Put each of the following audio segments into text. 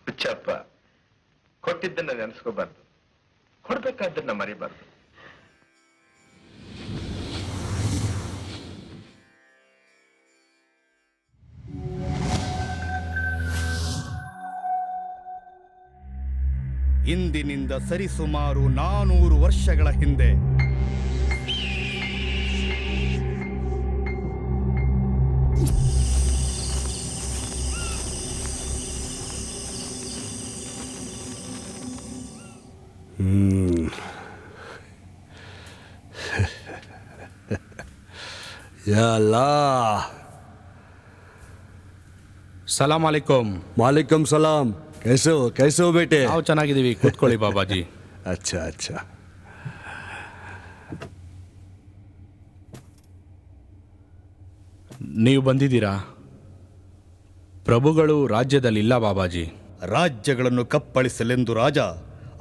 ಹುಚ್ಚಪ್ಪ, ಕೊಟ್ಟಿದ್ದನ್ನ ನೆನೆಸ್ಕೋಬಾರ್ದು, ಕೊಡ್ಬೇಕಾದ್ದನ್ನ ಮರಿಬಾರ್ದು. ಇಂದಿನಿಂದ ಸರಿಸುಮಾರು 400 ವರ್ಷಗಳ ಹಿಂದೆ या अल्लाह। ಸಲಾಮ್ ಅಲೈಕುಂ. वालेकुम सलाम। कैसे हो बेटे? ನಾವು ಚೆನ್ನಾಗಿದ್ದೀವಿ, ಕೂತ್ಕೊಳ್ಳಿ ಬಾಬಾಜಿ. अच्छा अच्छा। ನೀವು ಬಂದಿದ್ದೀರಾ? ಪ್ರಭುಗಳು ರಾಜ್ಯದಲ್ಲಿಲ್ಲ ಬಾಬಾಜಿ. ರಾಜ್ಯಗಳನ್ನು ಕಪ್ಪಳಿಸಲೆಂದು ರಾಜ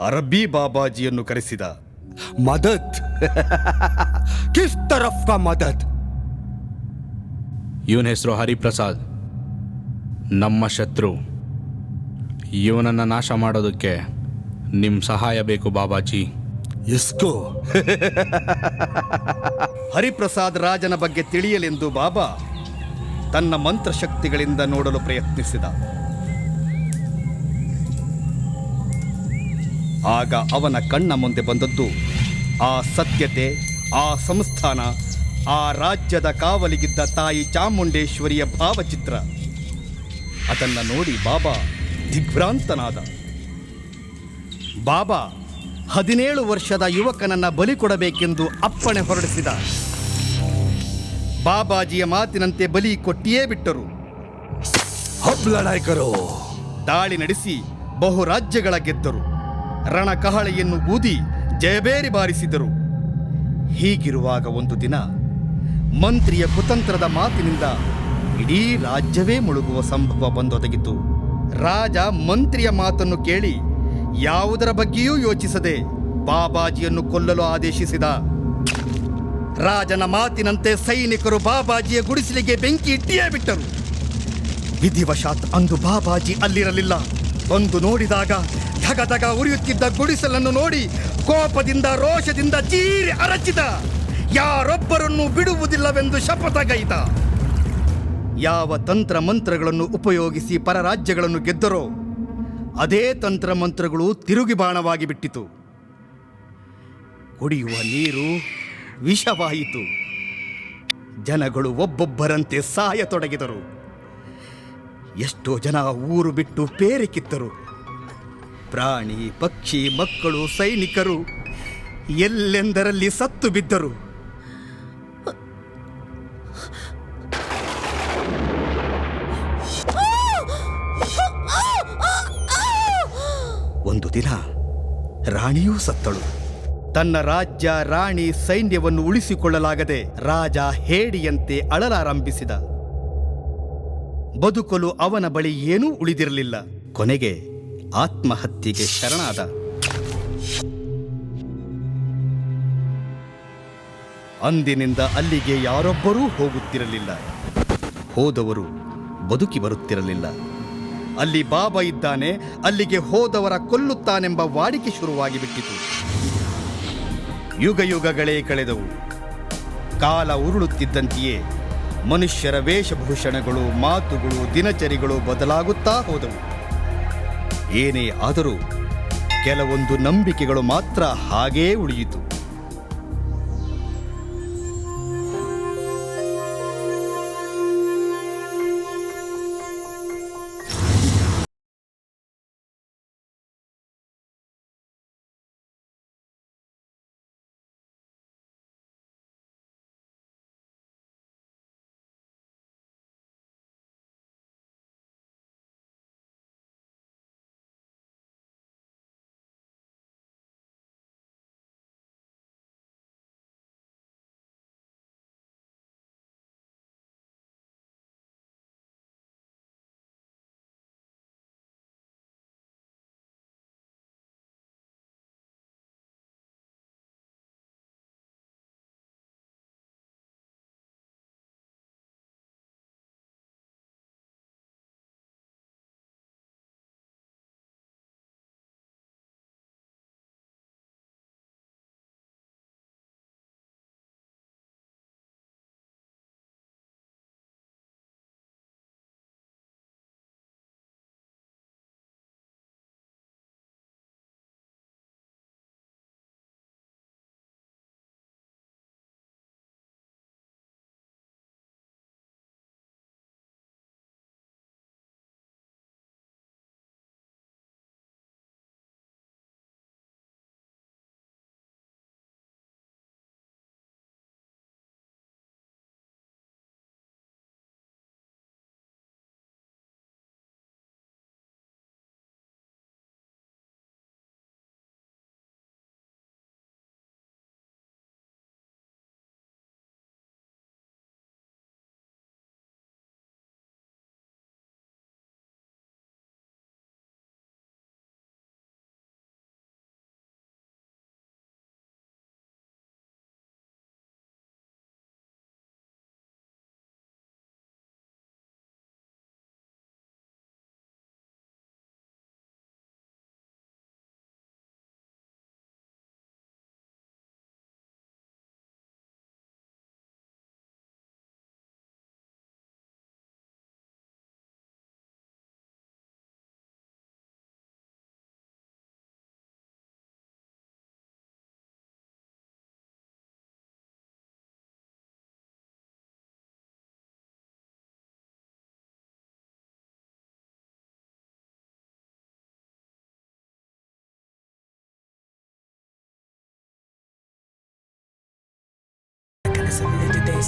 ಅರಬ್ಬಿ ಬಾಬಾಜಿಯನ್ನು ಕರೆಸಿದ. मदद किस तरफ का मदद? ಇವನ ಹೆಸರು ಹರಿಪ್ರಸಾದ್, ನಮ್ಮ ಶತ್ರು. ಇವನನ್ನು ನಾಶ ಮಾಡೋದಕ್ಕೆ ನಿಮ್ಮ ಸಹಾಯ ಬೇಕು ಬಾಬಾಜಿ. इसको ಹರಿಪ್ರಸಾದ್ ರಾಜನ ಬಗ್ಗೆ ತಿಳಿಯಲೆಂದು ಬಾಬಾ ತನ್ನ ಮಂತ್ರಶಕ್ತಿಗಳಿಂದ ನೋಡಲು ಪ್ರಯತ್ನಿಸಿದ. ಆಗ ಅವನ ಕಣ್ಣ ಮುಂದೆ ಬಂದದ್ದು ಆ ಸತ್ಯತೆ, ಆ ಸಂಸ್ಥಾನ, ಆ ರಾಜ್ಯದ ಕಾವಲಿಗಿದ್ದ ತಾಯಿ ಚಾಮುಂಡೇಶ್ವರಿಯ ಭಾವಚಿತ್ರ. ಅದನ್ನು ನೋಡಿ ಬಾಬಾ ದಿಗ್ಭ್ರಾಂತನಾದ. ಬಾಬಾ 17 ವರ್ಷದ ಯುವಕನನ್ನ ಬಲಿ ಕೊಡಬೇಕೆಂದು ಅಪ್ಪಣೆ ಹೊರಡಿಸಿದ. ಬಾಬಾಜಿಯ ಮಾತಿನಂತೆ ಬಲಿ ಕೊಟ್ಟಿಯೇ ಬಿಟ್ಟರು. अब लड़ाई करो। ದಾಳಿ ನಡೆಸಿ ಬಹು ರಾಜ್ಯಗಳ ಗೆದ್ದರು. ರಣಕಹಳೆಯನ್ನು ಊದಿ ಜಯಬೇರಿ ಬಾರಿಸಿದರು. ಹೀಗಿರುವಾಗ ಒಂದು ದಿನ ಮಂತ್ರಿಯ ಕುತಂತ್ರದ ಮಾತಿನಿಂದ ಇಡೀ ರಾಜ್ಯವೇ ಮುಳುಗುವ ಸಂಭವ ಬಂದೊದಗಿತು. ರಾಜ ಮಂತ್ರಿಯ ಮಾತನ್ನು ಕೇಳಿ ಯಾವುದರ ಬಗ್ಗೆಯೂ ಯೋಚಿಸದೆ ಬಾಬಾಜಿಯನ್ನು ಕೊಲ್ಲಲು ಆದೇಶಿಸಿದ. ರಾಜನ ಮಾತಿನಂತೆ ಸೈನಿಕರು ಬಾಬಾಜಿಯ ಗುಡಿಸಲಿಗೆ ಬೆಂಕಿ ಇಟ್ಟಿಯೇ ಬಿಟ್ಟರು. ವಿಧಿವಶಾತ್ ಅಂದು ಬಾಬಾಜಿ ಅಲ್ಲಿರಲಿಲ್ಲ. ಬಂದು ನೋಡಿದಾಗ ಧಗಧಗ ಉರಿಯುತ್ತಿದ್ದ ಗುಡಿಸಲನ್ನು ನೋಡಿ ಕೋಪದಿಂದ ರೋಷದಿಂದ ಚೀರಿ ಅರಚಿದ. ಯಾರೊಬ್ಬರನ್ನು ಬಿಡುವುದಿಲ್ಲವೆಂದು ಶಪಥಗೈದ. ಯಾವ ತಂತ್ರ ಮಂತ್ರಗಳನ್ನು ಉಪಯೋಗಿಸಿ ಪರ ರಾಜ್ಯಗಳನ್ನು ಗೆದ್ದರೋ ಅದೇ ತಂತ್ರ ಮಂತ್ರಗಳು ತಿರುಗಿ ಬಾಣವಾಗಿ ಬಿಟ್ಟಿತು. ಕುಡಿಯುವ ನೀರು ವಿಷವಾಯಿತು. ಜನಗಳು ಒಬ್ಬೊಬ್ಬರಂತೆ ಸಾಯತೊಡಗಿದರು. ಎಷ್ಟೋ ಜನ ಊರು ಬಿಟ್ಟು ಬೇರೆ ಕಿತ್ತರು. ಪ್ರಾಣಿ ಪಕ್ಷಿ ಮಕ್ಕಳು ಸೈನಿಕರು ಎಲ್ಲೆಂದರಲ್ಲಿ ಸತ್ತು ಬಿದ್ದರು. ಒಂದು ದಿನ ರಾಣಿಯೂ ಸತ್ತಳು. ತನ್ನ ರಾಜ್ಯ ರಾಣಿ ಸೈನ್ಯವನ್ನು ಉಳಿಸಿಕೊಳ್ಳಲಾಗದೆ ರಾಜ ಹೇಡಿಯಂತೆ ಅಳಲಾರಂಭಿಸಿದ. ಬದುಕಲು ಅವನ ಬಳಿ ಏನೂ ಉಳಿದಿರಲಿಲ್ಲ. ಕೊನೆಗೆ ಆತ್ಮಹತ್ಯೆಗೆ ಶರಣಾದ. ಅಂದಿನಿಂದ ಅಲ್ಲಿಗೆ ಯಾರೊಬ್ಬರೂ ಹೋಗುತ್ತಿರಲಿಲ್ಲ. ಹೋದವರು ಬದುಕಿ ಬರುತ್ತಿರಲಿಲ್ಲ. ಅಲ್ಲಿ ಬಾಬಾ ಇದ್ದಾನೆ, ಅಲ್ಲಿಗೆ ಹೋದವರ ಕೊಲ್ಲುತ್ತಾನೆಂಬ ವಾಡಿಕೆ ಶುರುವಾಗಿ ಬಿಟ್ಟಿತು. ಯುಗ ಯುಗಗಳೇ ಕಳೆದವು. ಕಾಲ ಉರುಳುತ್ತಿದ್ದಂತೆಯೇ ಮನುಷ್ಯರ ವೇಷಭೂಷಣಗಳು, ಮಾತುಗಳು, ದಿನಚರಿಗಳು ಬದಲಾಗುತ್ತಾ ಹೋದವು. ಏನೇ ಆದರೂ ಕೆಲವೊಂದು ನಂಬಿಕೆಗಳು ಮಾತ್ರ ಹಾಗೇ ಉಳಿಯಿತು.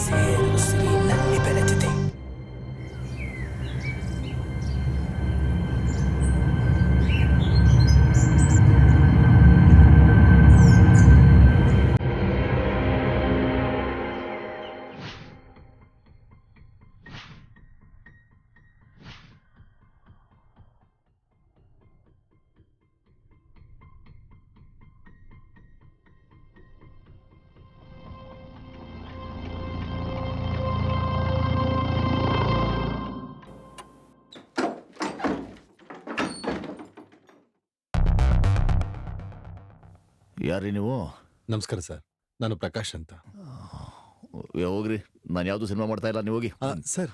ಸೇರು ಉಸಿರಿನಲ್ಲಿ ಬೆಳೆದಿದೆ. ಯಾರ್ರಿ ನೀವು? ನಮಸ್ಕಾರ ಸರ್, ನಾನು ಪ್ರಕಾಶ್ ಅಂತ. ಹೋಗ್ರಿ, ನಾನು ಯಾವುದು ಸಿನಿಮಾ ಮಾಡ್ತಾ ಇಲ್ಲ, ನೀವು ಹೋಗಿ. ಸರ್,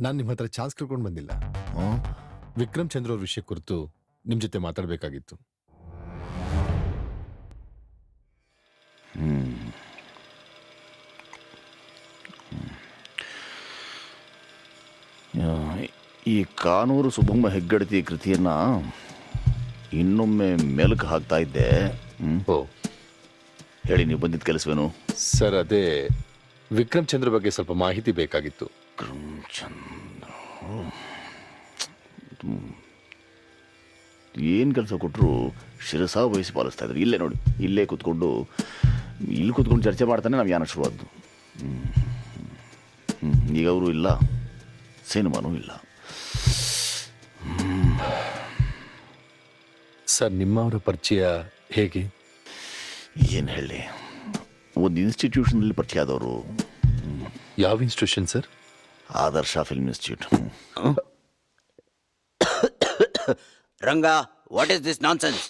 ನಾನು ನಿಮ್ಮ ಹತ್ರ ಚಾನ್ಸ್ ಕೇಳ್ಕೊಂಡು ಬಂದಿಲ್ಲ. ಹ್ಮ್? ವಿಕ್ರಮ್ ಚಂದ್ರ ಅವ್ರ ವಿಷಯ ಕುರಿತು ನಿಮ್ಮ ಜೊತೆ ಮಾತಾಡಬೇಕಾಗಿತ್ತು. ಈ ಕಾನೂರು ಸುಬ್ಬಮ್ಮ ಹೆಗ್ಗಡತಿ ಕೃತಿಯನ್ನ ಇನ್ನೊಮ್ಮೆ ಮೆಲುಕು ಹಾಕ್ತಾ ಇದ್ದೆ. ಓ ಹೇಳಿ, ನೀವು ಬಂದಿದ್ದ ಕೆಲಸವೇನು? ಸರ್, ಅದೇ ವಿಕ್ರಮ್ ಚಂದ್ರ ಬಗ್ಗೆ ಸ್ವಲ್ಪ ಮಾಹಿತಿ ಬೇಕಾಗಿತ್ತು. ಚಂದ್ರ ಏನು ಕೆಲಸ ಕೊಟ್ಟರು ಶಿರಸ ವಹಿಸಿ ಪಾಲಿಸ್ತಾ ಇದ್ರು. ಇಲ್ಲೇ ನೋಡಿ, ಇಲ್ಲಿ ಕೂತ್ಕೊಂಡು ಚರ್ಚೆ ಮಾಡ್ತಾನೆ ನಾವು ಯಾನ ಶುರುವಾದ್ದು. ಈಗ ಅವರು ಇಲ್ಲ, ಸಿನಿಮಾನೂ ಇಲ್ಲ. ಸರ್, ನಿಮ್ಮವರ ಪರಿಚಯ ಹೇಗೆ? ಏನು ಹೇಳಿ, ಒಂದು ಇನ್ಸ್ಟಿಟ್ಯೂಷನಲ್ಲಿ ಪರಿಚಯ ಆದವರು. ಯಾವ institution sir? Adarsh film institute. Ranga, what is this nonsense?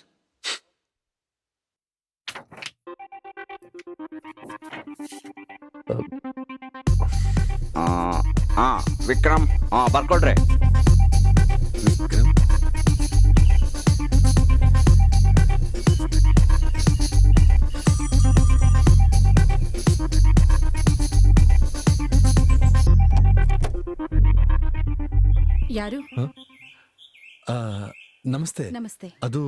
Vikram, ಬರ್ಕೊಳ್ರಿ. ವಿಕ್ರಮ್? ಯಾರು? ನಮಸ್ತೆ. ನಮಸ್ತೆ. ಅದು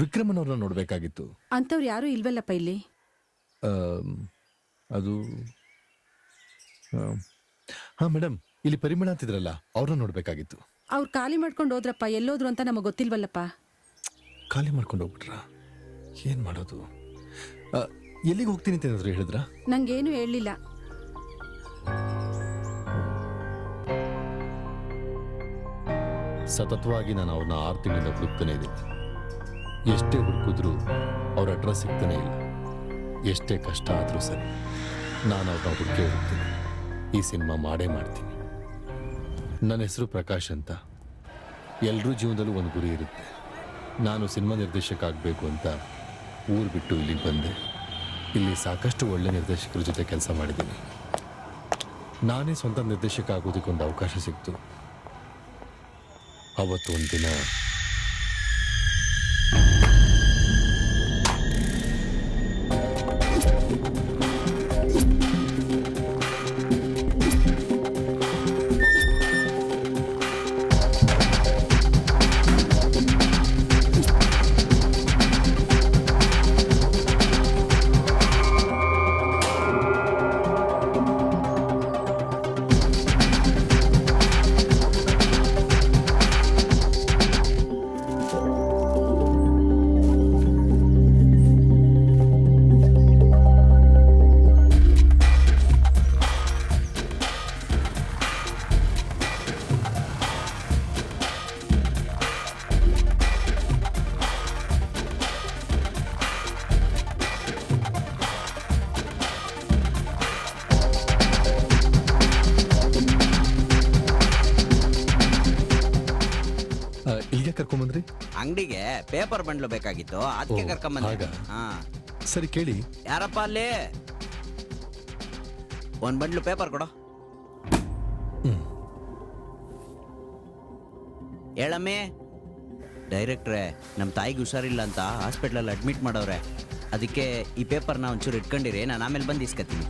ವಿಕ್ರಮನವ್ರನ್ನ ನೋಡ್ಬೇಕಾಗಿತ್ತು. ಅಂತವ್ರು ಯಾರು ಇಲ್ವಲ್ಲಪ್ಪ ಇಲ್ಲಿ. ಅದು ಹಾ ಮೇಡಮ್, ಇಲ್ಲಿ ಪರಿಮಳ ಅಂತಿದ್ರಲ್ಲ, ಅವ್ರನ್ನ ನೋಡ್ಬೇಕಾಗಿತ್ತು. ಅವ್ರು ಖಾಲಿ ಮಾಡ್ಕೊಂಡು ಹೋದ್ರಪ್ಪ, ಎಲ್ಲೋದ್ರು ಅಂತ ನಮಗೆ ಗೊತ್ತಿಲ್ವಲ್ಲಪ್ಪ. ಖಾಲಿ ಮಾಡ್ಕೊಂಡು ಹೋಗ್ಬಿಟ್ರಾ? ಏನ್ ಮಾಡೋದು? ಎಲ್ಲಿಗೆ ಹೋಗ್ತೀನಿ ಅಂತ ಏನಾದ್ರು ಹೇಳಿದ್ರಾ? ನಂಗೇನು ಹೇಳಲಿಲ್ಲ. ಸತತವಾಗಿ ನಾನು ಅವ್ರನ್ನ 6 ತಿಂಗಳಿಂದ ಹುಡುಕ್ತಾನೆ ಇದ್ದೀನಿ. ಎಷ್ಟೇ ಹುಡುಕಿದ್ರು ಅವ್ರ ಅಡ್ರೆಸ್ ಸಿಗ್ತಾನೆ ಇಲ್ಲ. ಎಷ್ಟೇ ಕಷ್ಟ ಆದರೂ ಸರಿ, ನಾನು ಅವ್ರನ್ನ ಹುಡುಕ್ತೀನಿ. ಈ ಸಿನಿಮಾ ಮಾಡೇ ಮಾಡ್ತೀನಿ. ನನ್ನ ಹೆಸರು ಪ್ರಕಾಶ್ ಅಂತ. ಎಲ್ಲರೂ ಜೀವನದಲ್ಲೂ ಒಂದು ಗುರಿ ಇರುತ್ತೆ. ನಾನು ಸಿನಿಮಾ ನಿರ್ದೇಶಕ ಆಗಬೇಕು ಅಂತ ಊರು ಬಿಟ್ಟು ಇಲ್ಲಿಗೆ ಬಂದೆ. ಇಲ್ಲಿ ಸಾಕಷ್ಟು ಒಳ್ಳೆ ನಿರ್ದೇಶಕರ ಜೊತೆ ಕೆಲಸ ಮಾಡಿದ್ದೀನಿ. ನಾನೇ ಸ್ವಂತ ನಿರ್ದೇಶಕ ಆಗೋದಕ್ಕೆ ಒಂದು ಅವಕಾಶ ಸಿಕ್ತು. ಅವತ್ತು ಒಂದು ದಿನ ಇಲ್ಲಿಗೆ ಕರ್ಕೊಂಬಂದ್ರಿ? ಅಂಗಡಿಗೆ ಪೇಪರ್ ಬಂಡ್ಲು ಬೇಕಾಗಿತ್ತು, ಅದಕ್ಕೆ ಓ, ಕರ್ಕೊಂಬಂದೆ. ಹಾಗಾ? ಹಾ, ಸರಿ ಕೇಳಿ. ಯಾರಪ್ಪ ಅಲ್ಲಿ? ಒಂದ್ ಬಂಡ್ಲು ಪೇಪರ್ ಕೊಡು. ಹೇಳಮ್ಮಿ. ಡೈರೆಕ್ಟ್ರೆ, ನಮ್ಮ ತಾಯಿಗೆ ಹುಷಾರಿಲ್ಲ ಅಂತ ಹಾಸ್ಪಿಟ್ಲಲ್ಲಿ ಅಡ್ಮಿಟ್ ಮಾಡವ್ರೆ. ಅದಕ್ಕೆ ಈ ಪೇಪರ್ನ ಒಂಚೂರು ಇಟ್ಕೊಂಡಿರಿ, ನಾನು ಆಮೇಲೆ ಬಂದು ಇಸ್ಕತೀನಿ.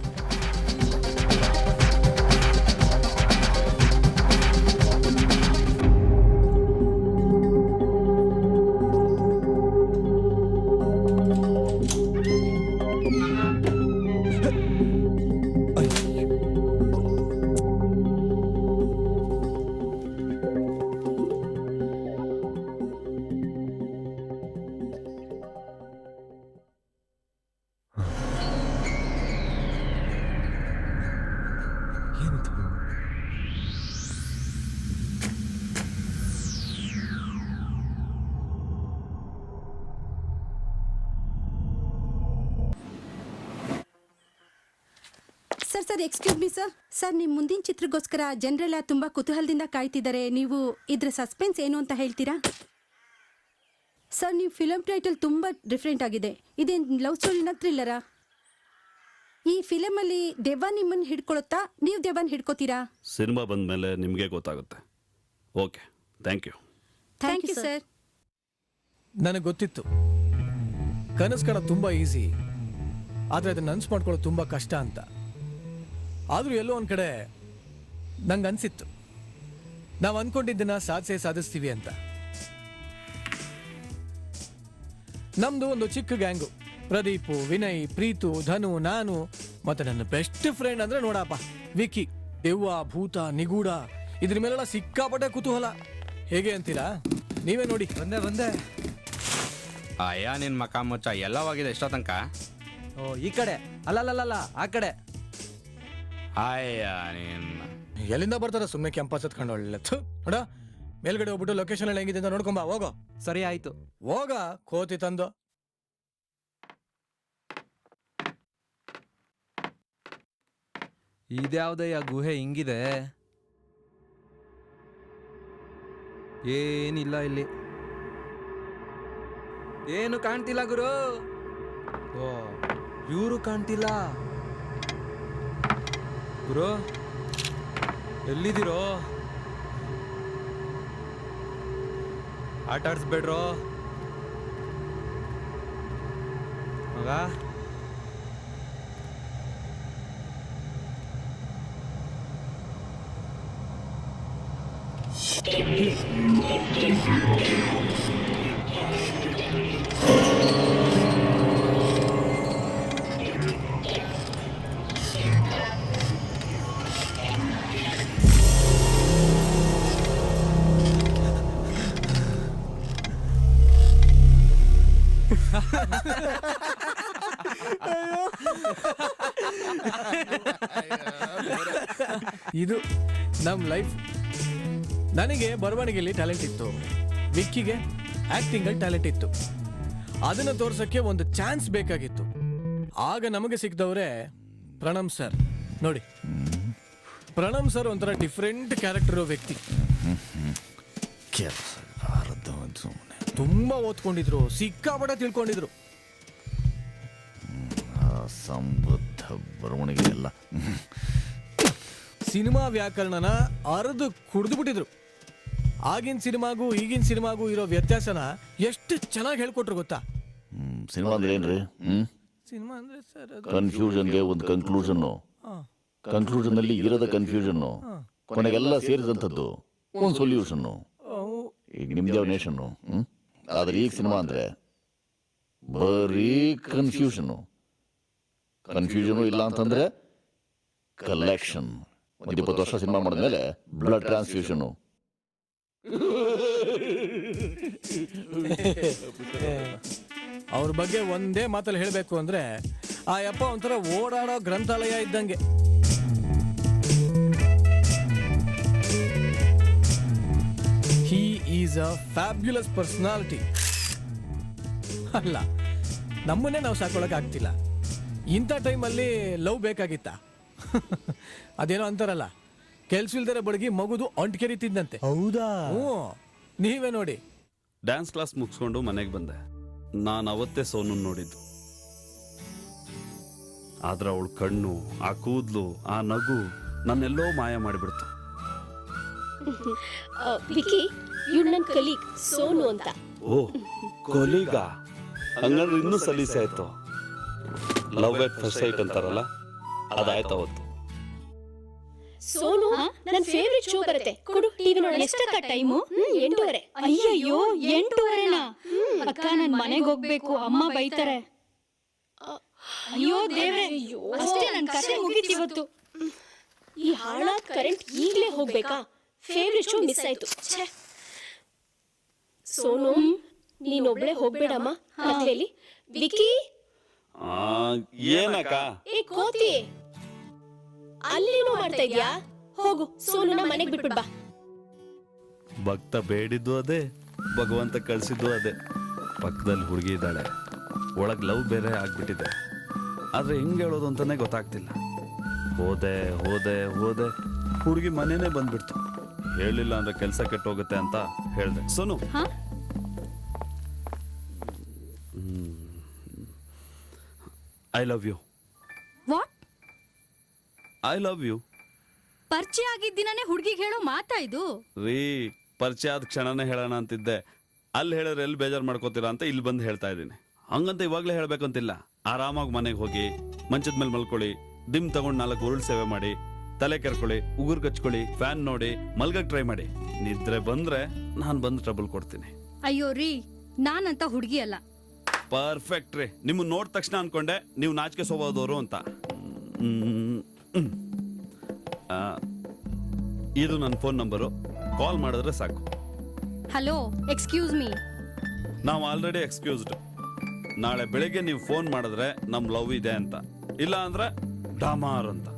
Sir excuse me sir. Sir ನಿಮ್ಮ ಮುಂದಿನ ಚಿತ್ರಕ್ಕೋಸ್ಕರ ಜನರೆಲ್ಲ ತುಂಬಾ ಕುತೂಹಲದಿಂದ ಕಾಯ್ತಿದ್ದಾರೆ. ನೀವು ಇದ್ರ ಸಸ್ಪೆನ್ಸ್ ಏನು ಅಂತ ಹೇಳ್ತೀರಾ? ಸರ್ ನೀವು ಫಿಲಮ್ ಟೈಟಲ್ ತುಂಬಾ ಡಿಫ್ರೆಂಟ್ ಆಗಿದೆ. ಇದೇನು ಲವ್ ಸ್ಟೋರಿನ ಥ್ರಿಲ್ಲರಾ? ಈ ಫಿಲಮಲ್ಲಿ ದೆವ್ವ ನಿಮ್ಮನ್ನು ಹಿಡ್ಕೊಳುತ್ತಾ, ನೀವು ದೆವ್ವನ ಹಿಡ್ಕೋತೀರಾ? ಸಿನಿಮಾ ಬಂದ ಮೇಲೆ ನಿಮಗೆ ಗೊತ್ತಾಗುತ್ತೆ. Okay, thank you. Thank you sir. ನನಗೆ ಗೊತ್ತಿತ್ತು ಕನಸು ಕಾಣೋದು ತುಂಬ ಈಸಿ, ಆದರೆ ಅದನ್ನ ನನಸು ಮಾಡ್ಕೊಳ್ಳೋದು ತುಂಬ ಕಷ್ಟ ಅಂತ. ಆದರೂ ಎಲ್ಲೋ ಒಂದು ಕಡೆ ನಂಗೆ ಅನಿಸಿತ್ತು ನಾವು ಅಂದ್ಕೊಂಡಿದ್ದನ್ನ ಸಾಧಿಸ್ತೀವಿ ಅಂತ. ನಮ್ಮದು ಒಂದು ಚಿಕ್ಕ ಗ್ಯಾಂಗು. ಪ್ರದೀಪು, ವಿನಯ್, ಪ್ರೀತು, ಧನು, ನಾನು ಮತ್ತು ನನ್ನ ಬೆಸ್ಟ್ ಫ್ರೆಂಡ್ ಅಂದರೆ ನೋಡಪ್ಪ ವಿಕ್ಕಿ. ದೆವ್ವ, ಭೂತ, ನಿಗೂಢ ಇದ್ರ ಮೇಲೆಲ್ಲ ಸಿಕ್ಕಾಪಟ್ಟೆ ಕುತೂಹಲ. ಹೇಗೆ ಅಂತೀರಾ? ನೀವೇ ನೋಡಿ. ಬಂದೆ ಅಯ್ಯ ನಿನ್ ಮಕ ಮುಚ್ಚ ಎಲ್ಲವಾಗಿದೆ ಎಷ್ಟೋ ತನಕ. ಓ ಈ ಕಡೆ ಅಲ್ಲಲ್ಲ ಆ ಕಡೆ. ಅಯ್ಯ ನೀನ್ ಎಲ್ಲಿಂದ ಬರ್ತಾರ ಸುಮ್ಮನೆ ಕ್ಯಾಂಪಸ್ ಹತ್ಕೊಂಡು ಒಳ್ಳೆ ನೋಡ. ಮೇಲ್ಗಡೆ ಹೋಗ್ಬಿಟ್ಟು ಲೊಕೇಶನ್ ಎಲ್ಲ ಹೆಂಗಿದೆ ಅಂತ ನೋಡ್ಕೊಂಬ. ಹೋಗೋ. ಸರಿ ಆಯ್ತು. ಹೋಗ ಕೋತಿ ತಂದು. ಇದ್ಯಾವ್ದಯ್ಯ ಗುಹೆ ಹಿಂಗಿದೆ? ಏನಿಲ್ಲ ಇಲ್ಲಿ, ಏನು ಕಾಣ್ತಿಲ್ಲ ಗುರು. ಓ ಇವರು ಕಾಣ್ತಿಲ್ಲ ಗುರು. ಎಲ್ಲಿದ್ದೀರೋ? ಆಟ ಆಡ್ಸ್ಬೇಡ್ರೋ ಮಗ. ಇದು ನಮ್ ಲೈಫ್. ನನಗೆ ಬರವಣಿಗೆಯಲ್ಲಿ ಟ್ಯಾಲೆಂಟ್ ಇತ್ತು, ವಿಕ್ಕಿಗೆ ಆಕ್ಟಿಂಗ್ ಅಲ್ಲಿ ಟ್ಯಾಲೆಂಟ್ ಇತ್ತು. ಅದನ್ನ ತೋರ್ಸಕ್ಕೆ ಒಂದು ಚಾನ್ಸ್ ಬೇಕಾಗಿತ್ತು. ಆಗ ನಮಗೆ ಸಿಕ್ದವ್ರೆ ಪ್ರಣಮ್ ಸರ್. ನೋಡಿ, ಪ್ರಣಮ್ ಸರ್ ಒಂಥರ ಡಿಫ್ರೆಂಟ್ ಕ್ಯಾರೆಕ್ಟರ್ ವ್ಯಕ್ತಿ. ತುಂಬಾ ಓದ್ಕೊಂಡಿದ್ರು, ಸಿಕ್ಕಾಪಟ್ಟೆ ತಿಳ್ಕೊಂಡಿದ್ರು. ಸಮೃದ್ಧ ಬರವಣಿಗೆ ಎಲ್ಲ ಸಿನಿಮಾ ವ್ಯಾಕರಣನ ಅರ್ದು ಕುಡಿದು ಬಿಟ್ಟಿದ್ರು. ಆಗಿನ ಸಿನಿಮಾಗೂ ಈಗಿನ ಸಿನಿಮಾಗೂ ಇರೋ ವ್ಯತ್ಯಾಸನ ಎಷ್ಟು ಚೆನ್ನಾಗಿ ಹೇಳ್ಕೊಟ್ರು ಗೊತ್ತಾ? ಸಿನಿಮಾ ಅಂದ್ರೆ ಏನ್ರಿ? ಸಿನಿಮಾ ಅಂದ್ರೆ ಸರ್ ಕನ್ಫ್ಯೂಷನ್ಗೆ ಒಂದು ಕನ್ಕ್ಲೂಷನ್, ಕನ್ಕ್ಲೂಷನ್ ಅಲ್ಲಿ ಇರೋದ ಕನ್ಫ್ಯೂಷನ್, ಕೊನೆಗೆಲ್ಲ ಸೇರಿದಂಥದ್ದು ಒಂದು ಸೊಲ್ಯೂಷನ್. ಈಗ ನಿಮ್ದೇ ನೇಷನ್. ಆದ್ರೆ ಈಗ ಸಿನಿಮಾ ಅಂದ್ರೆ ಬರೀ ಕನ್ಫ್ಯೂಷನ್ ಇಲ್ಲ ಅಂತಂದ್ರೆ ಕಲೆಕ್ಷನ್. ಒಂದು 20 ವರ್ಷ ಸಿನಿಮಾ ಮಾಡಿದ್ಮೇಲೆ ಬ್ಲಡ್ ಟ್ರಾನ್ಸ್ಫ್ಯೂಷನ್. ಅವ್ರ ಬಗ್ಗೆ ಒಂದೇ ಮಾತಲ್ಲಿ ಹೇಳಬೇಕು ಅಂದ್ರೆ ಆ ಯಪ್ಪ ಒಂಥರ ಓಡಾಡೋ ಗ್ರಂಥಾಲಯ ಇದ್ದಂಗೆ. He is a fabulous personality. ಅಲ್ಲ, ನಮ್ಮನ್ನೇ ನಾವು ಸಾಕೊಳ್ಳೋಕೆ ಆಗ್ತಿಲ್ಲ. ಇಂಥ ಟೈಮಲ್ಲಿ ಲವ್ ಬೇಕಾಗಿತ್ತ? ಅದೇನೋ ಅಂತಾರಲ್ಲ, ಕೆಲ್ಸವಿಲ್ದರೆ ಬಡಗಿ ಮಗುದು ಅಂಟ್ಕೆರಿತಿದ್ದಂತೆ. ಹೌದಾ? ಹ್ಞೂ, ನೀವೇ ನೋಡಿ. ಡ್ಯಾನ್ಸ್ ಕ್ಲಾಸ್ ಮುಗಿಸ್ಕೊಂಡು ಮನೆಗೆ ಬಂದೆ. ನಾನು ಅವತ್ತೇ ಸೋನು ನೋಡಿದ್ದು. ಆದ್ರೆ ಅವಳ ಕಣ್ಣು, ಆ ಕೂದಲು, ಆ ನಗು ನನ್ನೆಲ್ಲೋ ಮಾಯ ಮಾಡಿಬಿಡ್ತು. ವಿಕಿ, ಇವ್ರು ನನ್ನ ಕಲೀಗ್ ಸೋನು ಅಂತ. ಓ ಕೊಲೀಗ, ಹಂಗಂದ್ರೆ ಇನ್ನೂ ಸಲೀಸೆ ಆಯ್ತು. ಲವ್ ಎಟ್ ಫಸ್ಟ್ ಸೈಟ್ ಅಂತಾರಲ್ಲ, ಅದಾಯ್ತು ಅವತ್ತು. ಸೋನು ನನ್ನ ಫೇವರಿಟ್ ಶೋ ಬರುತ್ತೆ, ಕೊಡು ಟಿವಿ ನೋಡೋಣ. ಎಷ್ಟಕ್ಕ ಟೈಮು? 8:30. ಅಯ್ಯಯ್ಯೋ 8:30ನಾ? ಅಕ್ಕ ನನ್ ಮನೆಗೆ ಹೋಗ್ಬೇಕು, ಅಮ್ಮ ಬೈತಾರೆ. ಅಯ್ಯೋ ದೇವ್ರೆ, ಅಷ್ಟೇ ನನ್ ಕಥೆ ಮುಗೀತು ಇವತ್ತು. ಈ ಹಾಳಾದ ಕರೆಂಟ್ ಈಗಲೇ ಹೋಗ್ಬೇಕಾ? ಫೇವರಿಟ್ ಶೋ ಮಿಸ್ ಆಯ್ತು. ಸೋನು, ನೀನೊಬ್ಳೆ ಹೋಗ್ಬೇಡಮ್ಮ ಕತ್ಲೆಯಲ್ಲಿ. ವಿಕಿ, ಏನಕ್ಕ? ಏ ಕೋತಿ, ಅಲ್ಲೇನೋ ಮಾಡ್ತಾ ಇದ್ಯಾ? ಹೋಗು, ಸೋನುನ ಮನೆಗೆ ಬಿಟ್ಬಿಡ್ ಬಾ. ಭಕ್ತ ಬೇಡಿದ್ದು ಅದೇ, ಭಗವಂತ ಕಳ್ಸಿದ್ದು ಅದೇ. ಪಕ್ಕದಲ್ಲಿ ಹುಡುಗಿ ಇದ್ದಾಳೆ, ಒಳಗ್ ಲವ್ ಬೇರೆ ಆಗ್ಬಿಟ್ಟಿದೆ. ಆದ್ರೆ ಹೆಂಗ್ ಹೇಳೋದು ಅಂತಾನೆ ಗೊತ್ತಾಗ್ತಿಲ್ಲ. ಹೋದೆ ಹೋದೆ ಹೋದೆ ಹುಡುಗಿ ಮನೆನೇ ಬಂದ್ಬಿಡ್ತು. ಹೇಳಿಲ್ಲ ಅಂದ್ರೆ ಕೆಲಸ ಕೆಟ್ಟೋಗುತ್ತೆ ಅಂತ ಹೇಳ್ದೆ. ಸೋನು, ಹಾ? I love you. What? I love you. ಪರಿಚಯ ಆಗಿದ್ದ ದಿನನೇ ಹುಡುಗಿಗೆ ಹೇಳೋ ಮಾತಾ ಇದು? ರೀ, ಪರಿಚಯ ಆದ ಕ್ಷಣನೇ ಹೇಳೋಣ ಅಂತಿದ್ದೆ. ಅಲ್ಲಿ ಹೇಳಿದ್ರೆ ಎಲ್ಲಿ ಬೇಜಾರು ಮಾಡ್ಕೋತೀರಾ ಅಂತ ಇಲ್ಲಿ ಬಂದು ಹೇಳ್ತಾ ಇದ್ದೀನಿ. ಹಂಗಂತ ಇವಾಗಲೇ ಹೇಳ್ಬೇಕಂತಿಲ್ಲ. ಆರಾಮಾಗಿ ಮನೆಗೆ ಹೋಗಿ ಮಂಚದ ಮೇಲೆ ಮಲ್ಕೊಳ್ಳಿ, ದಿಮ್ ತಗೊಂಡು 4 ಉರುಳು ಸೇವೆ ಮಾಡಿ, ತಲೆ ಕೆರ್ಕೊಳ್ಳಿ, ಉಗುರು ಕಚ್ಕೊಳ್ಳಿ, ಫ್ಯಾನ್ ನೋಡಿ, ಮಲ್ಗಕ್ಕೆ ಟ್ರೈ ಮಾಡಿ. ನಿದ್ರೆ ಬಂದ್ರೆ ನಾನು ಬಂದು ಟ್ರಬಲ್ ಕೊಡ್ತೀನಿ. ಅಯ್ಯೋ ರೀ, ನಾನಂತ ಹುಡುಗಿ ಅಲ್ಲ. ಪರ್ಫೆಕ್ಟ್ ರೀ. ನಿಮ್ಮನ್ನ ನೋಡಿದ ತಕ್ಷಣ ಅನ್ಕೊಂಡೆ ನೀವು ನಾಚಿಕೆ ಸ್ವಭಾವದವರು ಅಂತ. ಇದು ನನ್ನ ಫೋನ್ ನಂಬರು. ಕಾಲ್ ಮಾಡಿದ್ರೆ ಸಾಕು. Hello, excuse me. ನಾವು ಆಲ್ರೆಡಿ ಎಕ್ಸ್ಕ್ಯೂಸ್ಡ್. ನಾಳೆ ಬೆಳಿಗ್ಗೆ ನೀವು ಫೋನ್ ಮಾಡಿದ್ರೆ ನಮ್ ಲವ್ ಇದೆ ಅಂತ, ಇಲ್ಲ ಅಂದ್ರೆ ಡಾಮಾರ್ ಅಂತ.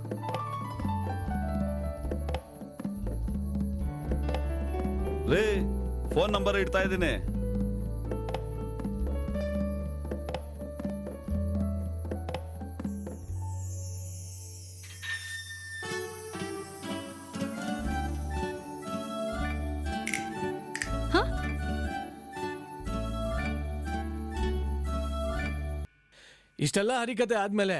ರೇ, ಫೋನ್ ನಂಬರ್ ಇಡ್ತಾ ಇದ್ದೀನಿ. ಇಷ್ಟೆಲ್ಲ ಹರಿಕತೆ ಆದ್ಮೇಲೆ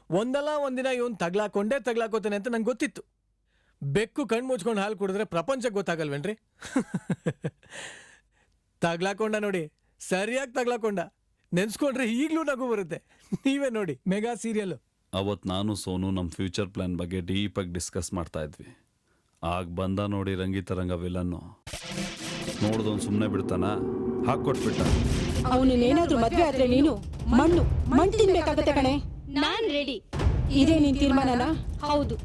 ಒಂದಲ್ಲ ಒಂದಿನ ಇವನ್ ತಗ್ಲಾಕೋತಾನೆ ಅಂತ ನಂಗೆ ಗೊತ್ತಿತ್ತು. ಬೆಕ್ಕು ಕಣ್ಣು ಮುಚ್ಕೊಂಡು ಹಾಲು ಕುಡಿದ್ರೆ ಪ್ರಪಂಚಕ್ಕೆ ಗೊತ್ತಾಗಲ್ವೇನ್ರಿ? ತಗ್ಲಾಕೊಂಡ ನೋಡಿ, ಸರಿಯಾಗಿ ತಗ್ಲಾಕೊಂಡ. ನೆನ್ಸ್ಕೊಂಡ್ರೆ ಈಗಲೂ ನಗು ಬರುತ್ತೆ. ನೀವೇ ನೋಡಿ, ಮೆಗಾ ಸೀರಿಯಲ್. ಅವತ್ತು ನಾನು ಸೋನು ನಮ್ಮ ಫ್ಯೂಚರ್ ಪ್ಲಾನ್ ಬಗ್ಗೆ ಡೀಪಾಗಿ ಡಿಸ್ಕಸ್ ಮಾಡ್ತಾ ಇದ್ವಿ. ಆಗ ಬಂದ ನೋಡಿ ರಂಗಿತರಂಗ ವಿಲನ್ನು. ನೋಡ್ದವ್ನು ಸುಮ್ಮನೆ ಬಿಡ್ತಾನ? ಹಾಕೊಟ್ಬಿಟ್ಟ. ಅವನೇನಾದ್ರೂ ಮದ್ವೆ ಆದ್ರೆ ನೀನು ಮಣ್ಣು ತಿನ್ಬೇಕಾಗತ್ತೆ ಕಣೆ. ನಾನ್ ರೆಡಿ. ಇದೇ ನಿನ್ ತೀರ್ಮಾನನಾ? ಹೌದು.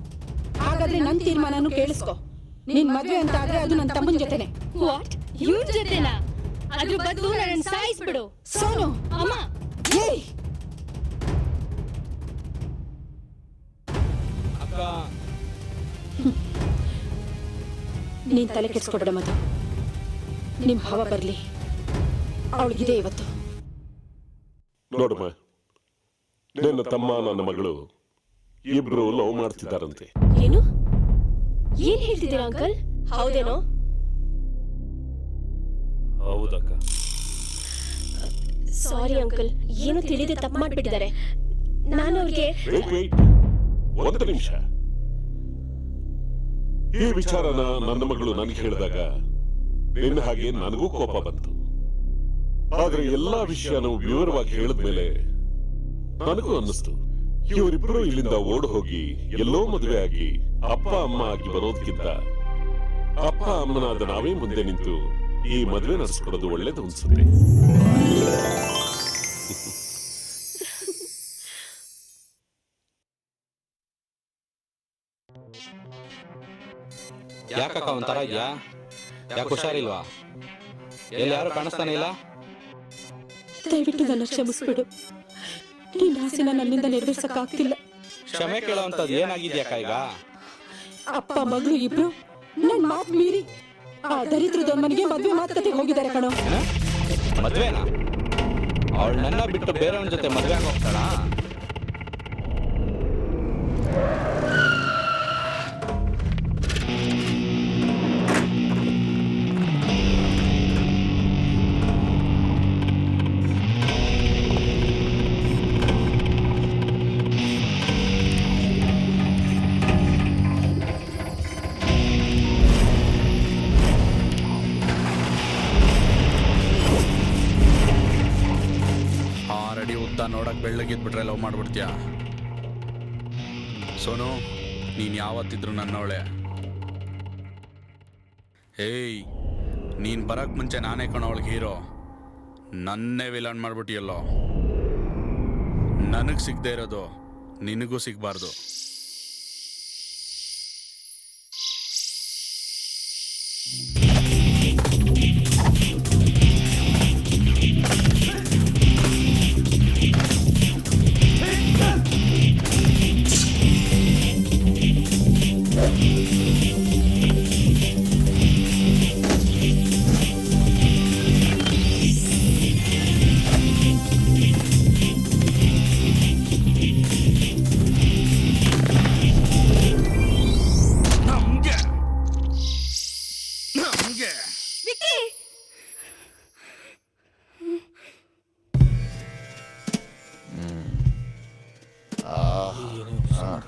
ಹಾಗಾದ್ರೆ ನನ್ ತೀರ್ಮಾನನು ಕೇಳಿಸ್ಕೊ. ನಿನ್ ಮದ್ವೆ ಅಂತ ಆದ್ರೆ ಅದು ನನ್ನ ತಮ್ಮನ ಜೊತೆನೆ. ವಾಟ್? ಇವ್ರ ಜೊತೆನಾ? ಅದ್ರ ಬದಲು ನನ್ನ ಸಾಯಿಸ್ಬಿಡು. ಸೋನು, ಅಮ್ಮ. ಏಯ್, ನೀನ್ ತಲೆ ಕೆಡ್ಸ್ಕೊಬೇಡ ಮಧು. ನಿಮ್ ಹವ ಬರ್ಲಿ. ಅವಳಿಗಿದೆ ಇವತ್ತು. ನೋಡಮ್ಮ, ನನ್ನ ತಮ್ಮ ನನ್ನ ಮಗಳು ಇಬ್ರು ಲವ್ ಮಾಡ್ತಿದ್ದಾರಂತೆ. ಏನು? ಏನ್ ಹೇಳ್ತಿದ್ದೀರಾ ಅಂಕಲ್? ಹೌದೇನೋ? ಹೌದಕ್ಕ. ಸಾರಿ ಅಂಕಲ್, ಏನು ತಿಳಿದೆ ತಪ್ಪು ಮಾಡ್ಬಿಟ್ಟಿದ್ದಾರೆ. ನಾನು ಅವ್ರಿಗೆ ಒಂದು ನಿಮಿಷ. ಈ ವಿಚಾರನ ನನ್ನ ಮಗಳು ನನಗೆ ಹೇಳಿದಾಗ ನಿನ್ನ ಹಾಗೆ ನನಗೂ ಕೋಪ ಬಂತು. ಆದ್ರೆ ಎಲ್ಲಾ ವಿಷಯನೂ ವಿವರವಾಗಿ ಹೇಳಿದ್ಮೇಲೆ ನನಗೂ ಅನ್ನಿಸ್ತು, ಇವರಿಬ್ರು ಇಲ್ಲಿಂದ ಓಡ್ ಹೋಗಿ ಎಲ್ಲೋ ಮದುವೆ ಆಗಿ ಅಪ್ಪ ಅಮ್ಮ ಆಗಿ ಬರೋದಕ್ಕಿಂತ ಅಪ್ಪ ಅಮ್ಮನಾದ ನಾವೇ ಮುಂದೆ ನಿಂತು ಈ ಮದುವೆ ನಡೆಸ್ಕೊಡೋದು ಒಳ್ಳೇದು ಅನ್ಸುತ್ತೆ. ಯಾಕಕ್ಕ ಒಂಥರ ಇದೆಯಾ? ಯಾಕೆ ಹುಷಾರಿಲ್ವಾ? ಎಲ್ಲಿ ಯಾರು ಕಾಣಿಸ್ತಾನೆ ಇಲ್ಲ? ದಯವಿಟ್ಟು ನನ್ನ ಕ್ಷಮಿಸ್ಬಿಡು. ನಿನ್ನ ಆಸೆನ ನನ್ನಿಂದ ನೆರವೇರ್ಸಕ್ಕಾಗ್ತಿಲ್ಲ. ಕ್ಷಮೆ ಕೇಳೋವಂಥದ್ದು ಏನಾಗಿದ್ಯಾಕ ಈಗ? ಅಪ್ಪ ಮಗಳು ಇಬ್ರು ನನ್ ಮಾತ್ ಮೀರಿ ಆ ದರಿದ್ರದ ಮನೆಗೆ ಮದ್ವೆ ಮಾತುಕತೆಗೆ ಹೋಗಿದ್ದಾರೆ ಕಣೋ. ಮದ್ವೆನಾ? ಅವಳು ನನ್ನ ಬಿಟ್ಟು ಬೇರೆಯವನ ಜೊತೆ ಮದ್ವೆ ಹೋಗ್ತಾಳ? ನೋಡಕ್ ಬೆಳ್ಳಗಿದ್ಬಿಟ್ರೆ ಲವ್ ಮಾಡ್ಬಿಡ್ತೀಯ? ಸೋನು, ನೀನ್ ಯಾವತ್ತಿದ್ರು ನನ್ನವಳೆ. ಏಯ್, ನೀನ್ ಬರಕ್ ಮುಂಚೆ ನಾನೇ ಕಣವಳಿಗೆ ಹೀರೋ. ನನ್ನೇ ವಿಲನ್ ಮಾಡ್ಬಿಟ್ಟಿಯಲ್ಲೋ. ನನಗ್ ಸಿಗದೆ ಇರೋದು ನಿನಗೂ ಸಿಗ್ಬಾರ್ದು.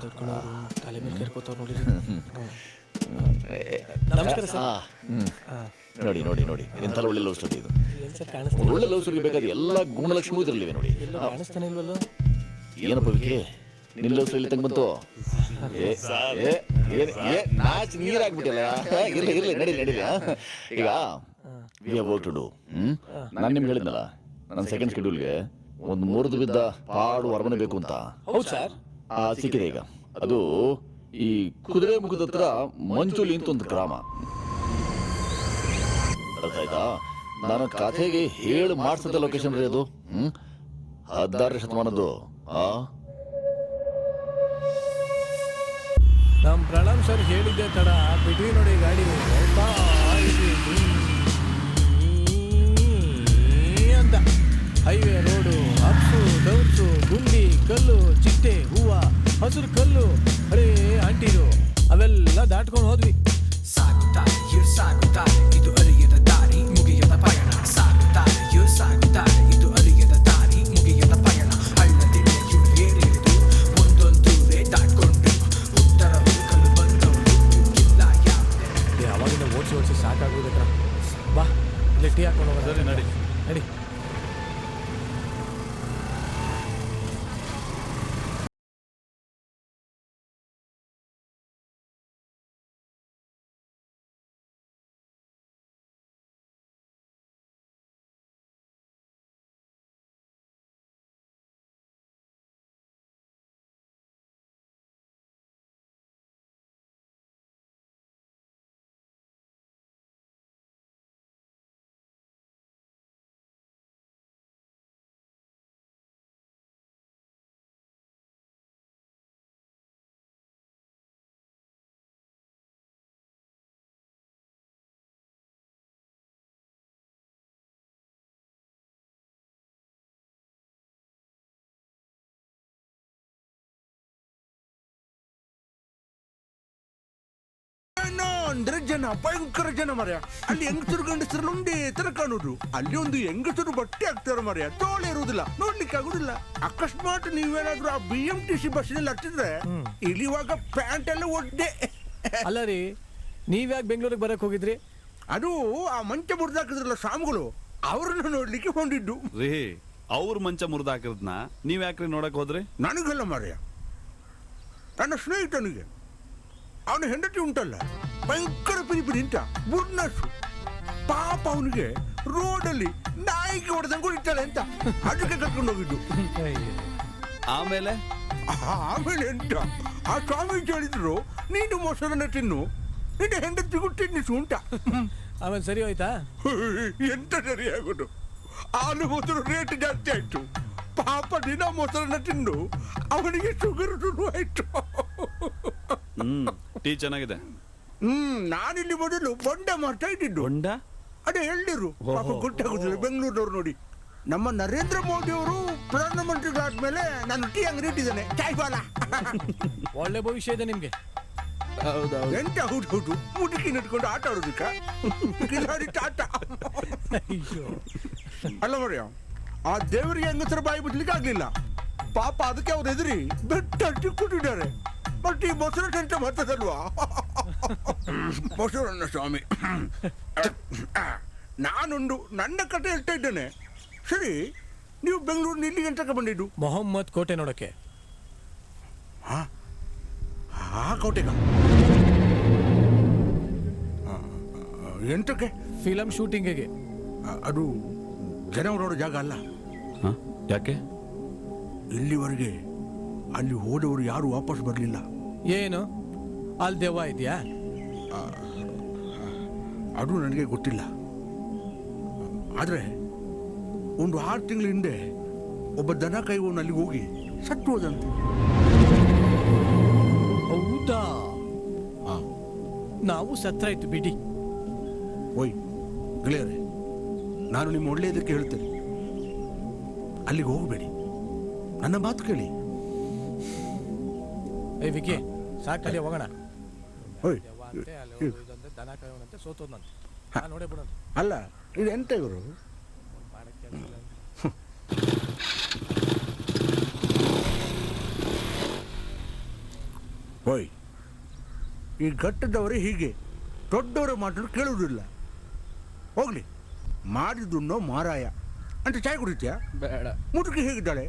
ತಲೆ ಮೇಲೆ ಕೇರ್ಕೋತಾವ್ ನೋಡಿ. ನಮಸ್ಕಾರ ಸರ್. ನೋಡಿ ನೋಡಿ ನೋಡಿ ಎಂತೆಲ್ಲ ಒಳ್ಳೆ ಲವ್ ಸ್ಟೋರಿ ಇದು. ಏನ್ ಸರ್ ಕಾಣಿಸ್ತಾ ಒಳ್ಳೆ ಲವ್ ಸ್ಟೋರಿ ಬೇಕಾದ್ರೆ ಎಲ್ಲ ಗುಣಲಕ್ಷ್ಮಿ ಇದರಲ್ಲಿವೆ ನೋಡಿ. ಕಾಣಿಸ್ತಾನೆ ಇಲ್ವಲ್ಲೋ? ಏನಪ್ಪ ವಿಕಿ ನಿನ್ನ ಲವ್ ಸ್ಟೋರಿ ತಂಗ ಬಂತು? ನಾಚ್ ನೀರಾಗ್ಬಿಟ್ಟಿಲ್ಲ. ಇರ್ಲಿ ಇರ್ಲಿ ನಡೀಲಿ ನಡೀಲಿ. ಈಗ we have work to do. ನಾನು ನಿಮ್ಗೆ ಹೇಳಿದ್ನಲ್ಲ ನನ್ನ ಸೆಕೆಂಡ್ ಶೆಡ್ಯೂಲ್ಗೆ ಒಂದು ಮುರಿದು ಬಿದ್ದ ಪಾಡು ಅರಮನೆ ಬೇಕು ಅಂತ. ಹೌದು ಸರ್. ಸಿಕ್ಕಿದೆ ಈಗ. ಅದು ಈ ಕುದುರೆ ಮುಖದ ಹತ್ರ ಮಂಚೂಲಿ ಅಂತ ಒಂದು ಗ್ರಾಮ. ಅರ್ಥ ಆಯ್ತಾ? ನನ್ನ ಕಥೆಗೆ ಹೇಳಿ ಮಾಡಿಸಿದ ಲೊಕೇಶನ್ ರೀ ಅದು. 16ನೇ ಶತಮಾನದ್ದು. ನಮ್ ಪ್ರಣಾಮ್ ಸರ್ ಹೇಳಿದ್ದೆ ತಡ ಬಿಟ್ವಿ ನೋಡಿ ಗಾಡಿ ಹೋಗ್ತಾ ಇದೆ. ಅಂತ ಹೈವೇ ರೋಡು, ಅಪ್ಸು ಡೌನ್ಸು, ಗುಂಡಿ, ಕಲ್ಲು, ಚಿಟ್ಟೆ, ಹೂವ, ಹಸಿರು ಕಲ್ಲು, ಅರೇ ಆಂಟಿರು ಅವೆಲ್ಲ ದಾಟ್ಕೊಂಡು ಹೋದ್ವಿ. ಸಾಗುತ್ತಾರೆ ಸಾಗುತ್ತಾರೆ ಇದು ಅರಿಯದ ದಾರಿ ಮುಗಿಯದ ಪಯಣ. ಸಾಗುತ್ತಾರೆ ಸಾಗುತ್ತಾರೆ ಇದು ಅರಿಯದ ದಾರಿ ಮುಗಿಯದ ಪಯಣ. ಹಳ್ಳದಿಳ್ಳೆಯು ಏರಿಳಿದು ಒಂದೊಂದೂರೇ ದಾಟ್ಕೊಂಡು ಉತ್ತರ ಹುಡುಕಲು ಬಂದವರು ಇಲ್ಲ ಯಾವುದೇ. ಅವಾಗಿಂದ ಓಡಿಸಿ ಸಾಕಾಗೋದಕ್ಕ. ಬಾ ಇಲ್ಲಿ ಟೀ ಹಾಕೊಂಡು ಹೋಗೋದು. ನಡಿ ನಡಿ. ಅಂದ್ರೆ ಜನ ಭಯಂಕರ ಜನ ಮರ್ಯ. ಅಲ್ಲಿ ಹೆಂಗಸರು ಗಂಡಸರು ಒಂದೇ ತರ ಕಾಣುದು. ಅಲ್ಲಿ ಒಂದು ಹೆಂಗಸರು ಬಟ್ಟೆ ಹಾಕ್ತಾರ ಮರ್ಯ, ತೋಳೆ ಇರುವುದಿಲ್ಲ, ನೋಡ್ಲಿಕ್ಕೆ ಆಗುದಿಲ್ಲ. ಅಕಸ್ಮಾತ್ ನೀವೇನಾದ್ರೂ ಆ BMTC ಬಸ್ನಲ್ಲಿ ಹತ್ತಿದ್ರೆ ಇಳಿಯುವಾಗ ಪ್ಯಾಂಟ್ ಎಲ್ಲ ಒಡ್ಡೆ. ಅಲ್ಲ ರೀ, ನೀವ್ಯಾಕೆ ಬೆಂಗಳೂರಿಗೆ ಬರಕ್ ಹೋಗಿದ್ರಿ? ಅದು ಆ ಮಂಚ ಮುರಿದಾಕಿದ್ರಲ್ಲ ಸ್ವಾಮಿಗಳು, ಅವ್ರನ್ನ ನೋಡ್ಲಿಕ್ಕೆ ಹೊಂದಿದ್ದು ರೀ. ಅವ್ರ ಮಂಚ ಮುರಿದಾಕಿದ್ನ ನೀವ್ ಯಾಕ್ರಿ ನೋಡಕ್ ಹೋದ್ರಿ? ನನಗಲ್ಲ ಮರ್ಯ, ನನ್ನ ಸ್ನೇಹಿತನಿಗೆ. ಅವನ ಹೆಂಡತಿ ಉಂಟಲ್ಲ, ಭಯಂಕರ ಪಿರಿಪಿರಿ ಅಂತ ಬುರ್ನಸು. ಪಾಪ ಅವನಿಗೆ ರೋಡಲ್ಲಿ ನಾಯಿಗೆ ಹೊಡೆದಂಗೆ ಹೊಡಿತಾಳೆ ಅಂತ ಅದಕ್ಕೆ ಕರ್ಕೊಂಡು ಹೋಗಿದ್ದು. ಆಮೇಲೆ ಆಮೇಲೆ ಎಂತ, ಆ ಸ್ವಾಮೀಜಿ ಹೇಳಿದ್ರು, ನೀನು ಮೊಸರನ್ನ ತಿನ್ನು, ನಿನ್ನ ಹೆಂಡತಿಗೂ ತಿನ್ನಿಸು ಉಂಟ. ಆಮೇಲೆ ಸರಿ ಹೋಯ್ತಾ? ಎಂತ ಸರಿಯಾಗೋದು, ಹಾಲು ಮೊಸರು ರೇಟ್ ಜಾಸ್ತಿ ಆಯ್ತು. ಪಾಪ ದಿನ ಮೊಸರನ್ನ ತಿಂದು ಅವನಿಗೆ ಶುಗರ್ ಶುರು ಆಯ್ತು. ಟೀ ಚೆನ್ನಾಗಿದೆ. ನಾನಿಲ್ಲಿ ಮೊದಲು ಬೊಂಡ ಮಾಡ್ತಾ ಇದ್ದಿದ್ದು. ಬೊಂಡ? ಅದೇ ಎಳ್ಳಿರು. ಪಾಪ ಗೊತ್ತಾಗುದಿಲ್ಲ ಬೆಂಗಳೂರಿನವ್ರು ನೋಡಿ. ನಮ್ಮ ನರೇಂದ್ರ ಮೋದಿ ಅವರು ಪ್ರಧಾನಮಂತ್ರಿಗಳಾದ್ಮೇಲೆ ನಾನು ಟೀ ಅಂಗಡಿ ಇಟ್ಟಿದ್ದೇನೆ, ಚಾಯ್ ಬಾಲ. ಒಳ್ಳೆ ಭವಿಷ್ಯ ಇದೆ ನಿಮ್ಗೆ. ಎಂತ ಹೌದು ಹೌದು, ಮುದುಕಿ ನಡ್ಕೊಂಡು ಆಟ ಆಡೋದಕ್ಕ ಕಿಲಾಡಿ ಆಟ. ಅಲ್ಲ ಮರ್ಯ, ಆ ದೇವರಿಗೆ ಹೆಂಗಸರ ಬಾಯಿ ಬಿಡ್ಲಿಕ್ಕೆ ಆಗ್ಲಿಲ್ಲ. ಪಾಪ ಅದಕ್ಕೆ ಅವ್ರು ಎದುರಿ ಬೆಟ್ಟ ಕೊಟ್ಟಿದ್ದಾರೆ. ಬಟ್ ಈ ಮೊಸರು ಅಂತ ಮತ್ತದಲ್ವಾ? ಮೊಸರನ್ನ ಸ್ವಾಮಿ. ನಾನೊಂದು ನನ್ನ ಕತೆ ಹೇಳ್ತಾ ಇದ್ದೇನೆ. ಸರಿ, ನೀವು ಬೆಂಗಳೂರಿನ ಇಲ್ಲಿಗೆ ಎಂತಕ್ಕೆ ಬಂದಿದ್ದು? ಮೊಹಮ್ಮದ್ ಕೋಟೆ ನೋಡಕ್ಕೆ. ಆ ಕೋಟೆಗ ಎಂತಕ್ಕೆ? ಫಿಲಂ ಶೂಟಿಂಗಿಗೆ. ಅದು ಜನ ನೋಡೋ ಜಾಗ ಅಲ್ಲ. ಯಾಕೆ? ಇಲ್ಲಿವರೆಗೆ ಅಲ್ಲಿ ಹೋದವರು ಯಾರು ವಾಪಸ್ ಬರಲಿಲ್ಲ. ಏನು ಅಲ್ಲಿ ದೆವ್ವ ಇದೆಯಾ? ಅದು ನನಗೆ ಗೊತ್ತಿಲ್ಲ. ಆದರೆ ಒಂದು 6 ತಿಂಗಳ ಹಿಂದೆ ಒಬ್ಬ ದನ ಕಾಯುವವನು ಅಲ್ಲಿಗೆ ಹೋಗಿ ಸತ್ತು ಹೋದಂತೆ. ಹೌದಾ? ನಾವು ಸತ್ರಾಯ್ತು ಬಿಡಿ. ಓಯ್ ಗೆಳೆಯರೇ, ನಾನು ನಿಮ್ಮ ಒಳ್ಳೆಯದಕ್ಕೆ ಹೇಳ್ತೇನೆ, ಅಲ್ಲಿಗೆ ಹೋಗಬೇಡಿ, ನನ್ನ ಮಾತು ಕೇಳಿ. ಏ ವಿಕಿ, ಸಾಕಲ್ಲಿ ಹೋಗೋಣ. ಓಯ್ ದನ ಕಾಯೋನಂತೆ ಸೋತೋದಂತೆ. ನೋಡೇ ಬಿಡೋಣ. ಅಲ್ಲ, ಇದು ಎಂತ ಇವರು? ಹೋಯ್, ಈ ಘಟ್ಟದವರೇ ಹೀಗೆ ದೊಡ್ಡವರ ಮಾತನ್ನು ಕೇಳುವುದಿಲ್ಲ. ಹೋಗ್ಲಿ, ಮಾಡಿದುಣ್ಣೋ ಮಾರಾಯ ಅಂತ ಚಾಯ್ ಕುಡಿತೀಯಾ? ಬೇಡ. ಮುದುಕಿ ಹೇಗಿದ್ದಾಳೆ?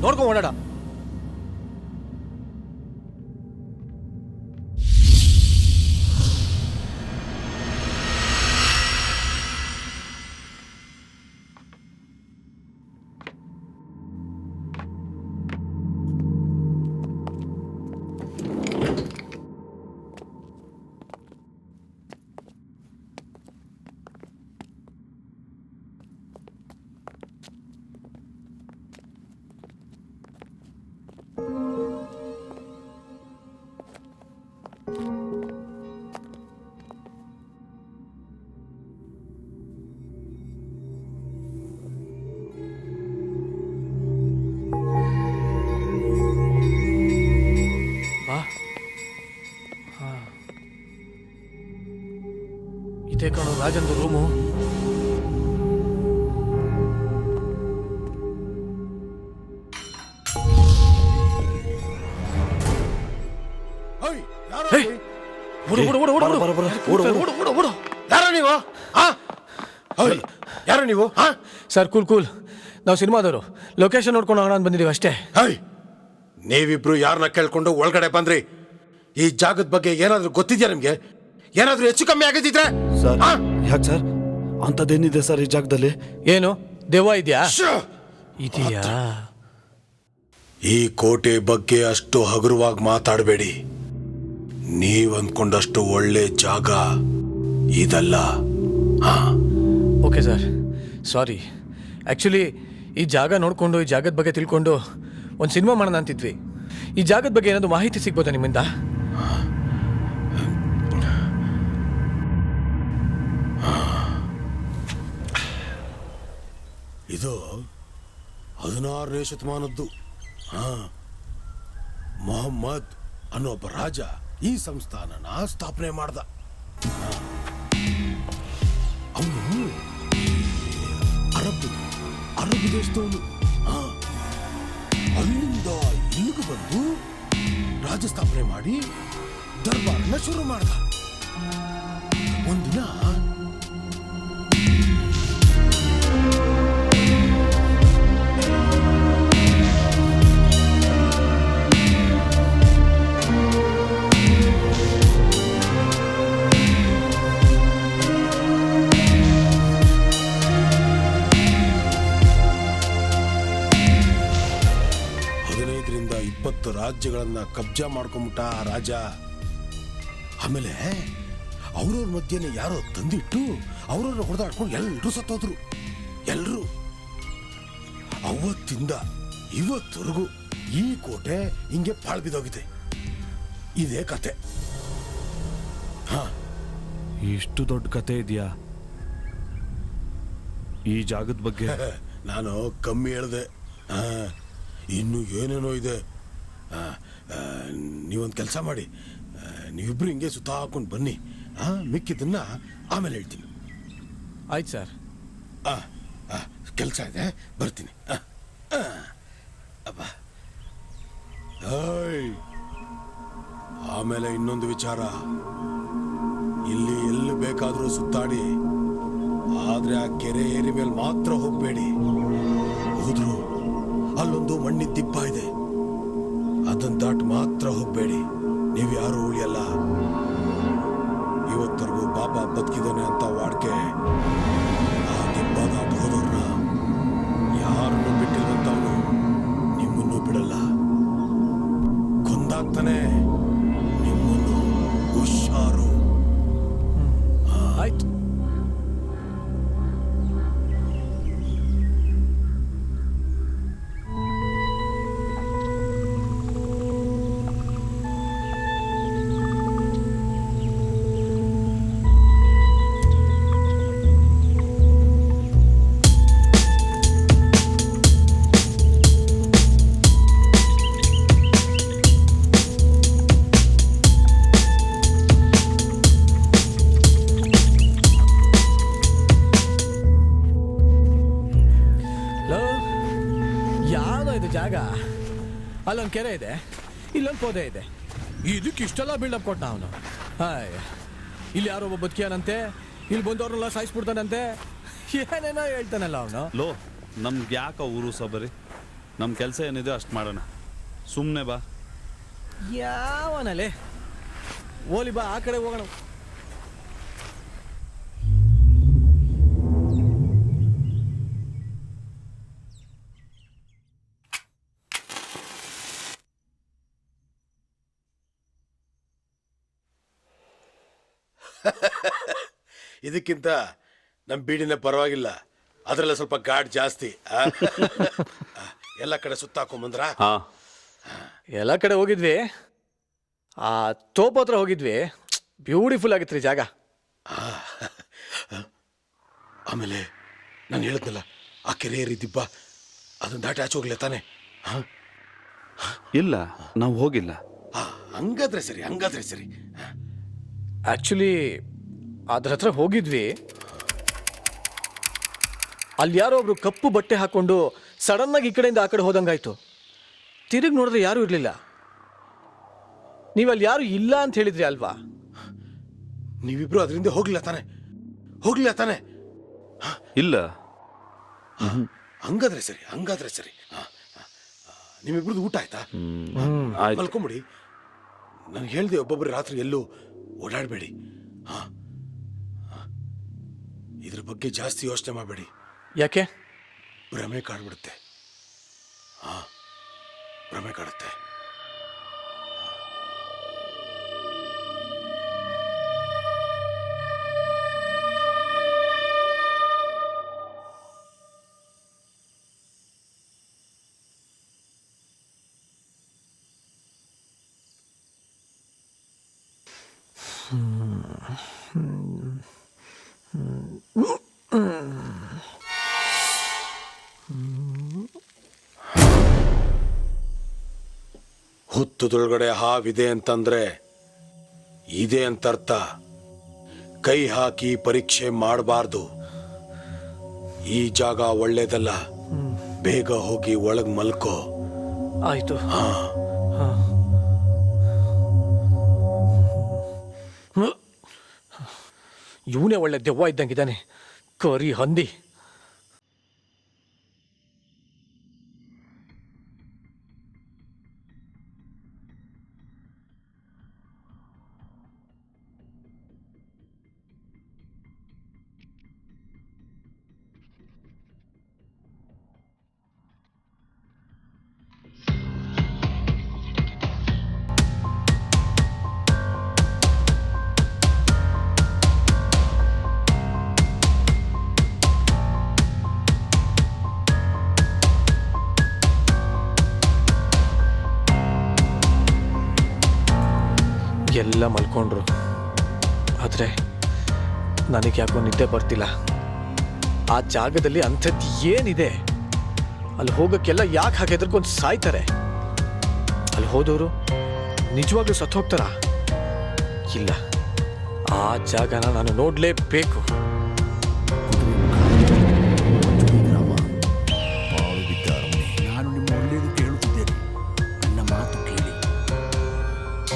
ನೋಡ್ಕೊ ಓಡಾಡ. ಇದೇ ಕಣೋ ರಾಜಂದು ರೂಮು. ಯಾರು ನೀವು? ಸರ್ ಕೂಲ್ ಕೂಲ್, ನಾವು ಸಿನಿಮಾದವರು. ಲೊಕೇಶನ್ ನೋಡ್ಕೊಂಡು ಹೋಗೋಣ ಅಂತ ಬಂದಿದ್ದೀವಿ ಅಷ್ಟೇ. ನೀವಿಬ್ರು ಯಾರನ್ನ ಕೇಳ್ಕೊಂಡು ಒಳಗಡೆ ಬಂದ್ರಿ? ಈ ಜಾಗದ ಬಗ್ಗೆ ಏನಾದ್ರೂ ಗೊತ್ತಿದ್ಯಾ ನಿಮ್ಗೆ? ಏನಾದ್ರೂ ಹೆಚ್ಚು ಕಮ್ಮಿ ಆಗಿದ್ರೆ? ಸರ್ ಯಾಕೆ ಸರ್, ಅಂಥದ್ದೇನಿದೆ ಸರ್ ಈ ಜಾಗದಲ್ಲಿ? ಏನು ದೆವ್ವ ಇದೆಯಾ? ಇದೆಯಾ? ಈ ಕೋಟೆ ಬಗ್ಗೆ ಅಷ್ಟು ಹಗುರವಾಗಿ ಮಾತಾಡಬೇಡಿ. ನೀವ್ ಅಂದ್ಕೊಂಡಷ್ಟು ಒಳ್ಳೆ ಜಾಗ ಇದಲ್ಲ. ಓಕೆ ಸರ್, ಸಾರಿ. ಆ್ಯಕ್ಚುಲಿ ಈ ಜಾಗ ನೋಡಿಕೊಂಡು ಈ ಜಾಗದ ಬಗ್ಗೆ ತಿಳ್ಕೊಂಡು ಒಂದು ಸಿನಿಮಾ ಮಾಡೋಣ ಅಂತಿದ್ವಿ. ಈ ಜಾಗದ ಬಗ್ಗೆ ಏನಾದರೂ ಮಾಹಿತಿ ಸಿಗ್ಬೋದಾ ನಿಮ್ಮಿಂದ? ಇದು 16ನೇ ಶತಮಾನದ್ದು. ಮೊಹಮ್ಮದ್ ಅನ್ನೋ ಒಬ್ಬ ರಾಜ ಈ ಸಂಸ್ಥಾನನ ಸ್ಥಾಪನೆ ಮಾಡ್ದ. ಅವನು ಅರಬ್ ದೇಶದವನು. ಅಲ್ಲಿಂದ ಇಲ್ಲಿಗೆ ಬಂದು ರಾಜ್ಯ ಸ್ಥಾಪನೆ ಮಾಡಿ ದರ್ಬಾರನ್ನ ಶುರು ಮಾಡ್ದ. ಒಂದಿನ ರಾಜ್ಯಗಳನ್ನ ಕಬ್ಜಾ ಮಾಡ್ಕೊಂಬಿಟ್ಟ ಆ ರಾಜ. ಆಮೇಲೆ ಅವ್ರವ್ರ ಮಧ್ಯೆನೆ ಯಾರೋ ತಂದಿಟ್ಟು ಅವ್ರವ್ರ ಹೊಡೆದಾಡ್ಕೊಂಡು ಎಲ್ರೂ ಸತ್ತೋದ್ರು. ಎಲ್ರು. ಅವತ್ತಿಂದ ಇವತ್ತವರೆಗೂ ಈ ಕೋಟೆ ಹಿಂಗೆ ಪಾಳು ಬಿದ್ದೋಗಿದೆ. ಇದೇ ಕತೆ. ಇಷ್ಟು ದೊಡ್ಡ ಕತೆ ಇದೆಯಾ ಈ ಜಾಗದ ಬಗ್ಗೆ? ನಾನು ಕಮ್ಮಿ ಹೇಳ್ದೆ, ಇನ್ನು ಏನೇನೋ ಇದೆ. ನೀವೊಂದು ಕೆಲಸ ಮಾಡಿ, ನೀವಿಬ್ರು ಹಿಂಗೆ ಸುತ್ತ ಹಾಕೊಂಡು ಬನ್ನಿ. ಮಿಕ್ಕಿದ್ದನ್ನ ಆಮೇಲೆ ಹೇಳ್ತೀನಿ. ಆಯ್ತು ಸರ್. ಕೆಲಸ ಇದೆ, ಬರ್ತೀನಿ. ಅಬ್ಬಾ. ಆಮೇಲೆ ಇನ್ನೊಂದು ವಿಚಾರ, ಇಲ್ಲಿ ಎಲ್ಲಿ ಬೇಕಾದರೂ ಸುತ್ತಾಡಿ, ಆದ್ರೆ ಆ ಕೆರೆ ಏರಿ ಮೇಲೆ ಮಾತ್ರ ಹೋಗ್ಬೇಡಿ. ಹೋದ್ರು ಅಲ್ಲೊಂದು ಮಣ್ಣಿನ ದಿಬ್ಬ ಇದೆ, ಅದನ್ನ ದಾಟ್ ಮಾತ್ರ ಹೋಗ್ಬೇಡಿ. ನೀವು ಯಾರು ಉಳಿಯಲ್ಲ. ಇವತ್ತರೆಗೂ ಬಾಬಾ ಬದುಕಿದಾನೆ ಅಂತ ವಾಡ್ಕೆ ಆ ದಿಬ್ಬ ದಾಟ್ ಹೋದವ್ರನ್ನ ಯಾರನ್ನು ಬಿಟ್ಟಿಲ್ವಂತವನು ನಿಮ್ಮನ್ನು ಬಿಡಲ್ಲ, ಕೊಂದಾಗ್ತಾನೆ ನಿಮ್ಮನ್ನು. ಹುಷಾರು. ಆಯ್ತು. ಜಾಗ ಅಲ್ಲೊಂದು ಕೆರೆ ಇದೆ, ಇಲ್ಲೊಂದು ಪೊದೆ ಇದೆ, ಇದಕ್ಕೆ ಇಷ್ಟೆಲ್ಲ ಬಿಲ್ಡಪ್ ಕೊಟ್ಟ ಅವನು. ಹಾಯ್, ಇಲ್ಲಿ ಯಾರೋ ಒಬ್ಬ ಬದುಕಿಯಾನಂತೆ, ಇಲ್ಲಿ ಬಂದವ್ರನ್ನೆಲ್ಲ ಸಾಯಿಸ್ಬಿಡ್ತಾನಂತೆ, ಏನೇನೋ ಹೇಳ್ತಾನಲ್ಲ ಅವನು. ಲೋ, ನಮ್ಗೆ ಯಾಕೆ ಊರು ಸಬರಿ, ನಮ್ಮ ಕೆಲಸ ಏನಿದೆ ಅಷ್ಟು ಮಾಡೋಣ, ಸುಮ್ಮನೆ ಬಾ. ಯಾವನಲ್ಲೇ ಓಲಿ ಬಾ, ಆ ಕಡೆ ಹೋಗೋಣ. ಇದಕ್ಕಿಂತ ನಮ್ಮ ಬೀಡಿನ ಪರವಾಗಿಲ್ಲ, ಅದರಲ್ಲ ಸ್ವಲ್ಪ ಗಾಡ್ ಜಾಸ್ತಿ. ಎಲ್ಲ ಕಡೆ ಸುತ್ತಾಕೊಂಬಂದ್ರ? ಎಲ್ಲ ಕಡೆ ಹೋಗಿದ್ವಿ, ಆ ತೋಪ ಹತ್ರ ಹೋಗಿದ್ವಿ, ಬ್ಯೂಟಿಫುಲ್ ಆಗಿತ್ತು ಜಾಗ. ಆಮೇಲೆ ನಾನು ಹೇಳಿದ್ನಲ್ಲ ಆ ಕೆರೆ ದಿಬ್ಬ, ಅದನ್ನ ದಾಟಿ ಆಚೆ ಹೋಗ್ಲೇ ತಾನೆ? ಇಲ್ಲ, ನಾವು ಹೋಗಿಲ್ಲ. ಹಂಗಾದ್ರೆ ಸರಿ, ಹಂಗಾದ್ರೆ ಸರಿ. ಆಕ್ಚುಲಿ ಅದ್ರ ಹತ್ರ ಹೋಗಿದ್ವಿ, ಅಲ್ಲಿ ಯಾರೋ ಒಬ್ರು ಕಪ್ಪು ಬಟ್ಟೆ ಹಾಕೊಂಡು ಸಡನ್ ಆಗಿ ಈ ಕಡೆಯಿಂದ ಆ ಕಡೆ ಹೋದಂಗಾಯ್ತು. ತಿರುಗಿ ನೋಡಿದ್ರೆ ಯಾರು ಇರಲಿಲ್ಲ. ನೀವಲ್ಲಿ ಯಾರು ಇಲ್ಲ ಅಂತ ಹೇಳಿದ್ರಿ ಅಲ್ವಾ? ನೀವಿಬ್ರು ಅದರಿಂದ ಹೋಗ್ಲಿಲ್ಲ ತಾನೆ? ಹೋಗ್ಲಿಲ್ಲ ತಾನೆ? ಇಲ್ಲ. ಹಂಗಾದ್ರೆ ಸರಿ, ಹಂಗಾದ್ರೆ ಸರಿ. ನಿಮ್ಮಿಬ್ರದ್ದು ಊಟ ಆಯ್ತಾ? ಮಲ್ಕೊಂಬಿಡಿ. ನಾನು ಹೇಳ್ದೆ ಒಬ್ಬೊಬ್ಬರು ರಾತ್ರಿ ಎಲ್ಲೂ ಓಡಾಡಬೇಡಿ. ಇದ್ರ ಬಗ್ಗೆ ಜಾಸ್ತಿ ಯೋಚನೆ ಮಾಡಬೇಡಿ. ಯಾಕೆ? ಭ್ರಮೆ ಕಾಡ್ಬಿಡುತ್ತೆ. ಭ್ರಮೆ ಕಾಡುತ್ತೆ. ಹುತ್ತದೊಳಗಡೆ ಹಾವಿದೆ ಅಂತಂದ್ರೆ ಇದೆ ಅಂತ ಅರ್ಥ. ಕೈ ಹಾಕಿ ಪರೀಕ್ಷೆ ಮಾಡಬಾರ್ದು. ಈ ಜಾಗ ಒಳ್ಳೇದಲ್ಲ, ಬೇಗ ಹೋಗಿ ಒಳಗ್ ಮಲ್ಕೋ. ಆಯ್ತು. ಇವನೇ ಒಳ್ಳೆ ದೆವ್ವ ಇದ್ದಂಗಿದ್ದಾನೆ, ಕರಿ ಹಂದಿ. ಎಲ್ಲ ಮಲ್ಕೊಂಡ್ರು, ಆದರೆ ನನಗೆ ಯಾಕೋ ನಿದ್ದೆ ಬರ್ತಿಲ್ಲ. ಆ ಜಾಗದಲ್ಲಿ ಅಂಥದ್ದು ಏನಿದೆ? ಅಲ್ಲಿ ಹೋಗೋಕ್ಕೆಲ್ಲ ಯಾಕೆ ಹಾಗೆ ಹೆದರ್ಕೊಂಡು ಸಾಯ್ತಾರೆ? ಅಲ್ಲಿ ಹೋದವರು ನಿಜವಾಗ್ಲೂ ಸತ್ತು ಹೋಗ್ತಾರ? ಇಲ್ಲ, ಆ ಜಾಗನ ನಾನು ನೋಡಲೇಬೇಕು. ನಾನು ನಿಮ್ಮ ಒಳ್ಳೆಯದಕ್ಕೆ ಹೇಳುತ್ತಿದ್ದೇನೆ, ನನ್ನ ಮಾತು ಕೇಳಿ.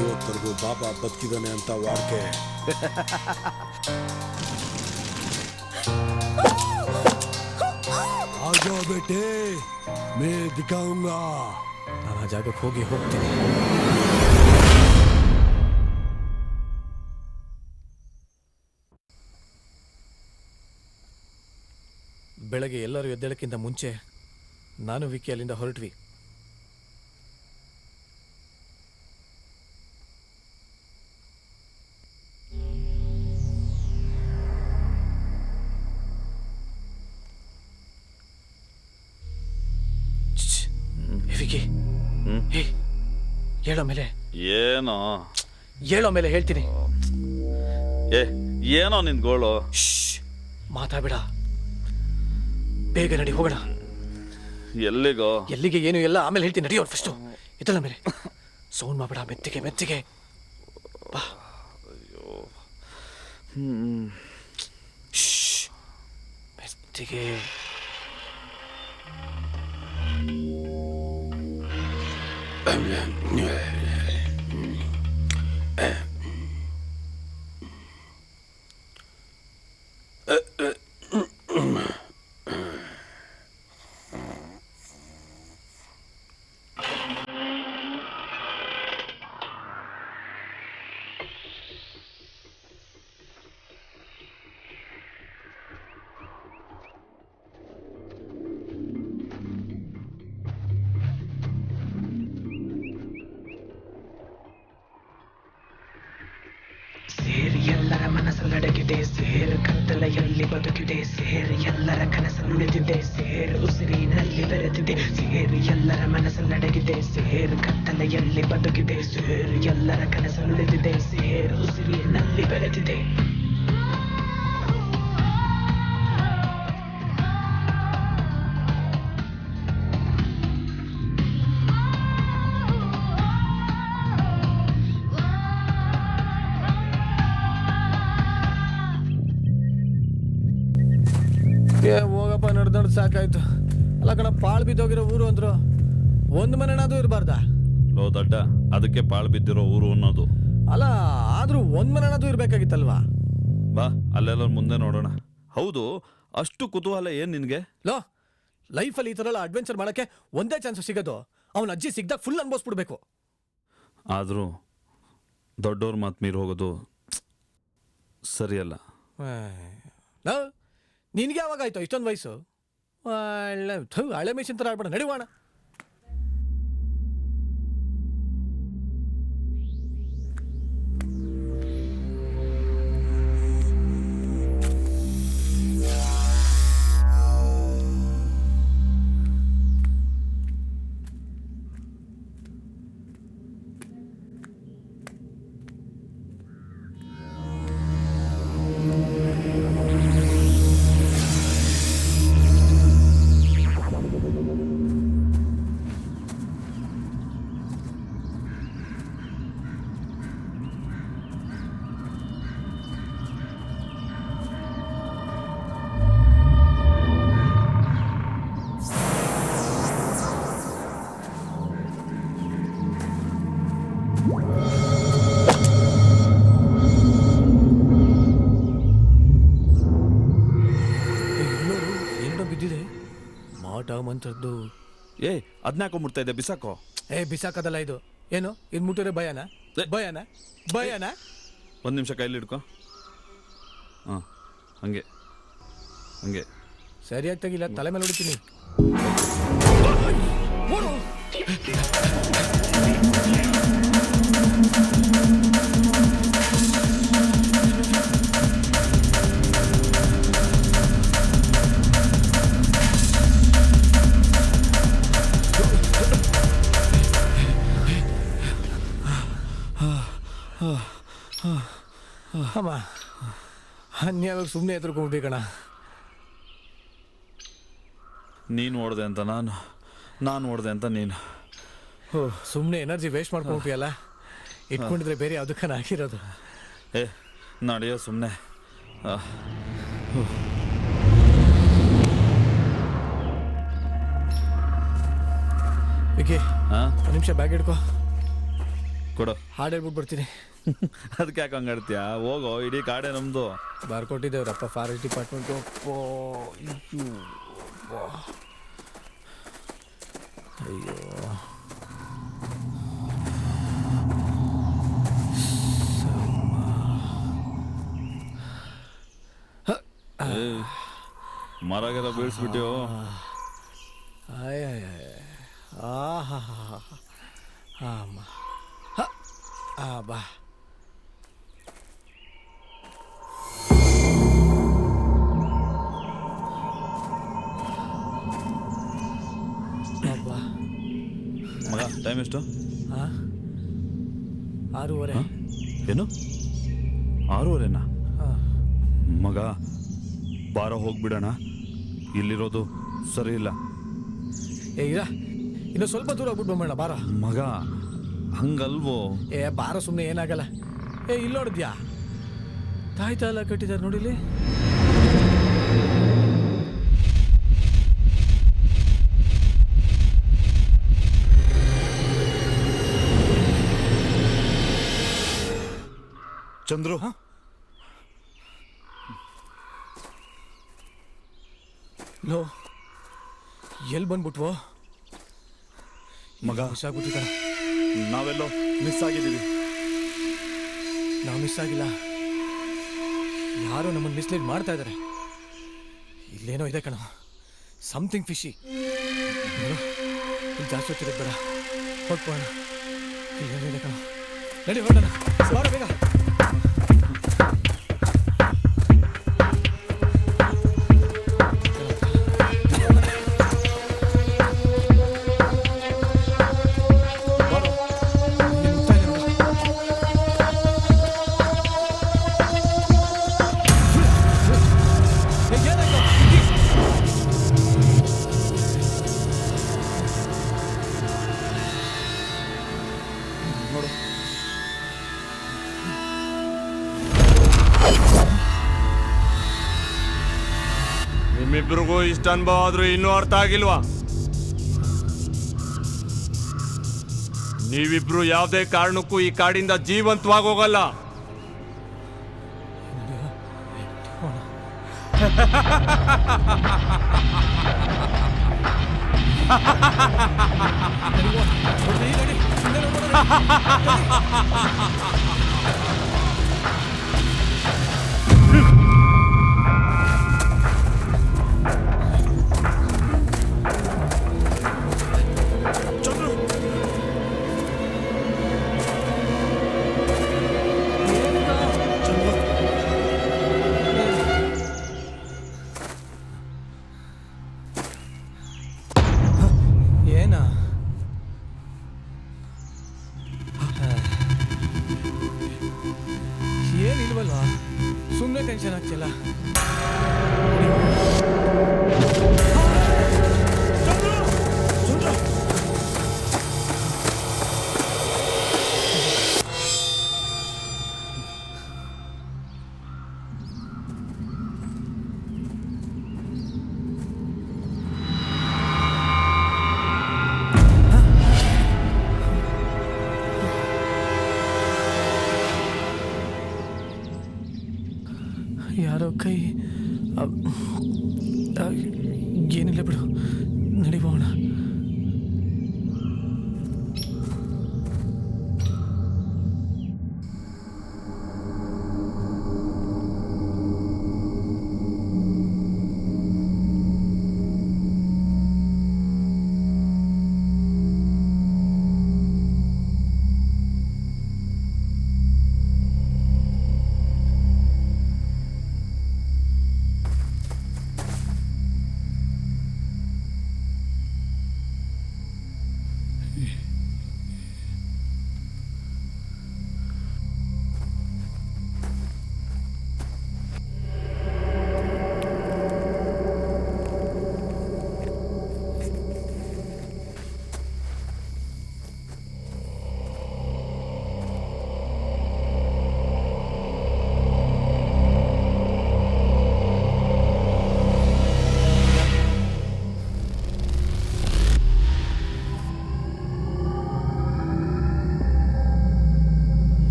ಇವತ್ತರೆಗೂ ಬಾಬಾ ಬದುಕಿದಾನೆ ಅಂತ ವಾಡ್ಕೆ. ಆಜೋ ಬೇಟೆ, ಮೇ ದಿಖಾऊंगा. ನಾನು ಆ ಜಾಗಕ್ಕೆ ಹೋಗ್ತೀನಿ. ಬೆಳಗ್ಗೆ ಎಲ್ಲರೂ ಎದ್ದೇಳಕ್ಕಿಂತ ಮುಂಚೆ ನಾನು ವಿಕ್ಕಿ ಅಲ್ಲಿಂದ ಹೊರಟ್ವಿ. ವಿಕ್ಕಿ, ಹೇಳೋ ಮೇಲೆ ಏನೋ ಹೇಳೋ ಮೇಲೆ ಹೇಳ್ತೀನಿ. ಏನೋ ನಿನ್ ಗೋಳು? ಮಾತಾಡ್ಬೇಡ, ಬೇಗ ನಡಿ ಹೋಗೋಣ. ಎಲ್ಲಿಗೋ? ಎಲ್ಲಿಗೆ ಏನು ಎಲ್ಲ ಆಮೇಲೆ ಹೇಳ್ತೀನಿ, ನಡಿಯೋ ಫಸ್ಟು. ಎತ್ತಲ ಮೇಲೆ ಸೌಂಡ್ ಮಾಡಬೇಡ, ಮೆತ್ತಿಗೆ ಮೆತ್ತಿಗೆ ಬಾ. ಮೆತ್ತಿಗೆ. ಸೇರಿ ಎಲ್ಲರ ಮನಸ್ಸಲ್ಲಡಗಿದೆ, ಸೇರು ಕತ್ತಲೆಯಲ್ಲಿ ಬದುಕಿದೆ, ಸೇರಿ ಎಲ್ಲರ ಕನಸನ್ನುಳಿದಿದೆ, ಸೇರು ಉಸಿರಿನಲ್ಲಿ ಬೆರೆತಿದೆ. ಸೇರು ಎಲ್ಲರ ಮನಸ್ಸಲ್ಲಡಗಿದೆ, ಸೇರು ಕತ್ತಲೆಯಲ್ಲಿ ಬದುಕಿದೆ, ಸೇರು ಎಲ್ಲರ ಕನಸನ್ನುಳಿದಿದೆ, ಸೇರು ಉಸಿರಿನಲ್ಲಿ ಬೆರೆತಿದೆ. ಹೋಗಪ್ಪ, ನಡೆದು ಸಾಕಾಯ್ತು. ಅಲ್ಲ ಕಣ, ಪಾಳು ಬಿದ್ದೋಗಿರೋ ಊರು ಅಂದ್ರು ಒಂದು ಮನೆನಾದ್ರೂ ಇರಬಾರ್ದ? ಲೋ ದಡ್ಡ, ಅದಕ್ಕೆ ಪಾಳು ಬಿದ್ದಿರೋ ಊರು ಅನ್ನೋದು. ಅಲ್ಲ, ಆದ್ರೂ ಒಂದ್ ಮನೆನಾದ್ರೂ ಇರ್ಬೇಕಾಗಿತ್ತಲ್ವಾ? ಬಾ, ಅಲ್ಲೆಲ್ಲ ಮುಂದೆ ನೋಡೋಣ. ಹೌದು, ಅಷ್ಟು ಕುತೂಹಲ ಏನ್ ನಿನ್ಗೆ? ಲೋ, ಲೈಫಲ್ಲಿ ಈ ಥರ ಎಲ್ಲ ಅಡ್ವೆಂಚರ್ ಮಾಡಕ್ಕೆ ಒಂದೇ ಚಾನ್ಸ್ ಸಿಗೋದು. ಅವನ ಅಜ್ಜಿ ಸಿಗ್ದಾಗ ಫುಲ್ ಅನ್ಭವಿಸ್ಬಿಡ್ಬೇಕು. ಆದ್ರೂ ದೊಡ್ಡವ್ರ ಮಾತು ಮೀರಿ ಹೋಗೋದು ಸರಿಯಲ್ಲ. ನಿನ್ಗೆ ಯಾವಾಗ ಆಯ್ತು ಇಷ್ಟೊಂದು ವಯಸ್ಸು? ಒಳ್ಳೆ ಹಳೆ ಮಿಷಿನ್ ಥರ ಆಡ್ಬೇಡ, ನಡಿವಾಣ. ಬಿದ್ದಿದೆ ಮಾಟ ಮಂತ್ರದ್ದು. ಅದ್ನಾಕೊಂಡ್ಬಿಡ್ತಾ ಇದೆ, ಬಿಸಾಕೋ. ಬಿಸಾಕದಲ್ಲ ಇದು. ಏನು ಇದು ಮುಟ್ಟಿದ್ರೆ ಭಯನಾ? ಭಯನಾ? ಭಯನಾ? ಒಂದು ನಿಮಿಷ ಕೈಲಿ ಹಿಡ್ಕೊ. ಹಾಂ, ಹಂಗೆ ಹಂಗೆ ಸರಿಯಾಗಿ ತೆಗಿಲ್ಲ, ತಲೆ ಮೇಲೆ ಹೊಡಿತೀನಿ. ಅಮ್ಮ, ಅನ್ಯಾವಾಗ ಸುಮ್ಮನೆ ಎದುರ್ಕೊಂಡ್ಬಿಡಿ. ನೀನು ಓಡ್ದೆ ಅಂತ ನಾನು ಓಡ್ದೆ ಅಂತ ನೀನು. ಸುಮ್ಮನೆ ಎನರ್ಜಿ ವೇಸ್ಟ್ ಮಾಡ್ಕೊಂಡ್ಬಿಟ್ಟಿಯಲ್ಲ. ಇಟ್ಕೊಂಡಿದ್ರೆ ಬೇರೆ ಯಾವುದಕ್ಕನ ಆಗಿರೋದು. ನಡೆಯೋ ಸುಮ್ಮನೆ. ವಿಕಿ, ಒಂದು ನಿಮಿಷ ಬ್ಯಾಗ್ ಹಿಡ್ಕೊ. ಕೊಡು. ಹಾಡು ಹೇಳ್ಬಿಟ್ಟು ಬರ್ತೀನಿ. ಅದಕ್ಕೆ ಯಾಕೆ ಹಂಗಾಡ್ತೀಯ? ಹೋಗೋ, ಇಡೀ ಕಾಡೆ ನಮ್ದು. ಬರ್ಕೊಟ್ಟಿದ್ದೇವ್ರಪ್ಪ ಫಾರೆಸ್ಟ್ ಡಿಪಾರ್ಟ್ಮೆಂಟು. ಅಯ್ಯೋ, ಮರಗೆಲ್ಲ ಬೀಳ್ಸ್ಬಿಟ್ಟು ಬಾ ಮಗ ಟೈಮ್ ಎಷ್ಟು? 6:30. ಏನು 6:30ನಾ? ಮಗ ಬಾರ ಹೋಗ್ಬಿಡೋಣ, ಇಲ್ಲಿರೋದು ಸರಿ ಇಲ್ಲ. ಇರ ಇನ್ನು ಸ್ವಲ್ಪ ದೂರ ಹೋಗ್ಬಿಟ್ಟು ಬಂಬೇಡ ಬಾರ. ಮಗ ಹಂಗಲ್ವೋ? ಬಾರ ಸುಮ್ಮನೆ ಏನಾಗಲ್ಲ. ಇಲ್ಲಿ ನೋಡಿದ್ಯಾ ತಾಯ್ತಾ ಎಲ್ಲ ಕಟ್ಟಿದ್ದಾರೆ ನೋಡಿಲಿ. ಚಂದ್ರು ಲೋ ಎಲ್ಲಿ ಬಂದ್ಬಿಟ್ವೋ ಮಗ? ಮಿಸ್ ಆಗ್ಬಿಟ್ಟಿದ. ನಾವೆಲ್ಲೋ ಮಿಸ್ ಆಗಿದ್ದೀವಿ. ನಾವು ಮಿಸ್ ಆಗಿಲ್ಲ, ಯಾರೋ ನಮ್ಮನ್ನು ಮಿಸ್ಲೀಡ್ ಮಾಡ್ತಾ ಇದ್ದಾರೆ. ಇಲ್ಲೇನೋ ಇದೆ ಕಣ, ಸಮಥಿಂಗ್ ಫಿಶಿ. ಇಲ್ಲಿ ಜಾಸ್ತಿ ಹೊತ್ತಿರೋದು ಬೇಡ, ಹೋಗ್ಬೋಣ. ಇಲ್ಲೇನೋ ಇದೆ ಕಣ, ನಡಿ ಹೊರಡೋಣ. ಬಾರ ಬೇಗ. ನಿಮ್ಮಿಬ್ರಿಗೂ ಇಷ್ಟ ಅನುಭವ ಆದ್ರೂ ಇನ್ನೂ ಅರ್ಥ ಆಗಿಲ್ವಾ? ನೀವಿಬ್ರು ಯಾವುದೇ ಕಾರಣಕ್ಕೂ ಈ ಕಾಡಿಂದ ಜೀವಂತವಾಗಿ ಹೋಗಲ್ಲ. ಏನ ಏನಿಲ್ವಲ್ವಾ? ಸುಮ್ಮನೆ ಟೆನ್ಷನ್ ಆಗ್ತಿಲ್ಲ. ಯಾರೋ ಕೈ ಏನಿಲ್ಲ ಬಿಡು, ನಡಿಬೋಣ.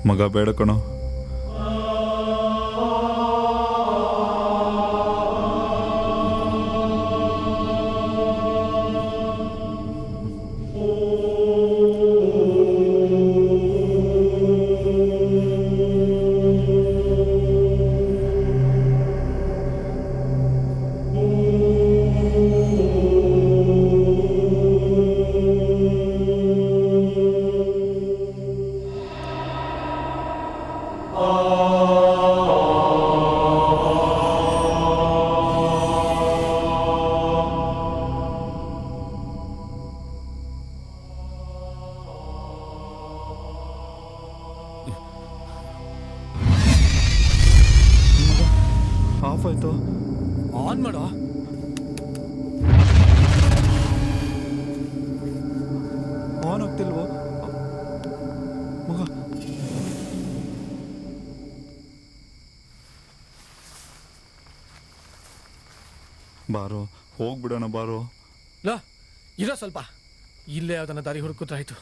ಮಗ ಬೇಡ ಕಣೋ. ಆಫ್ ಆಯ್ತು. ಆನ್ ಮಾಡೋ. ಆನ್ ಆಗ್ತಿಲ್ವೋ ಮಗ? ಬಾರೋ ಹೋಗ್ಬಿಡೋಣ ಬಾರೋ. ಲಾ ಇರೋ ಸ್ವಲ್ಪ ಇಲ್ಲೇ ಅದನ್ನ ದಾರಿ ಹುಡುಕುತ್ತಾಯ್ತು.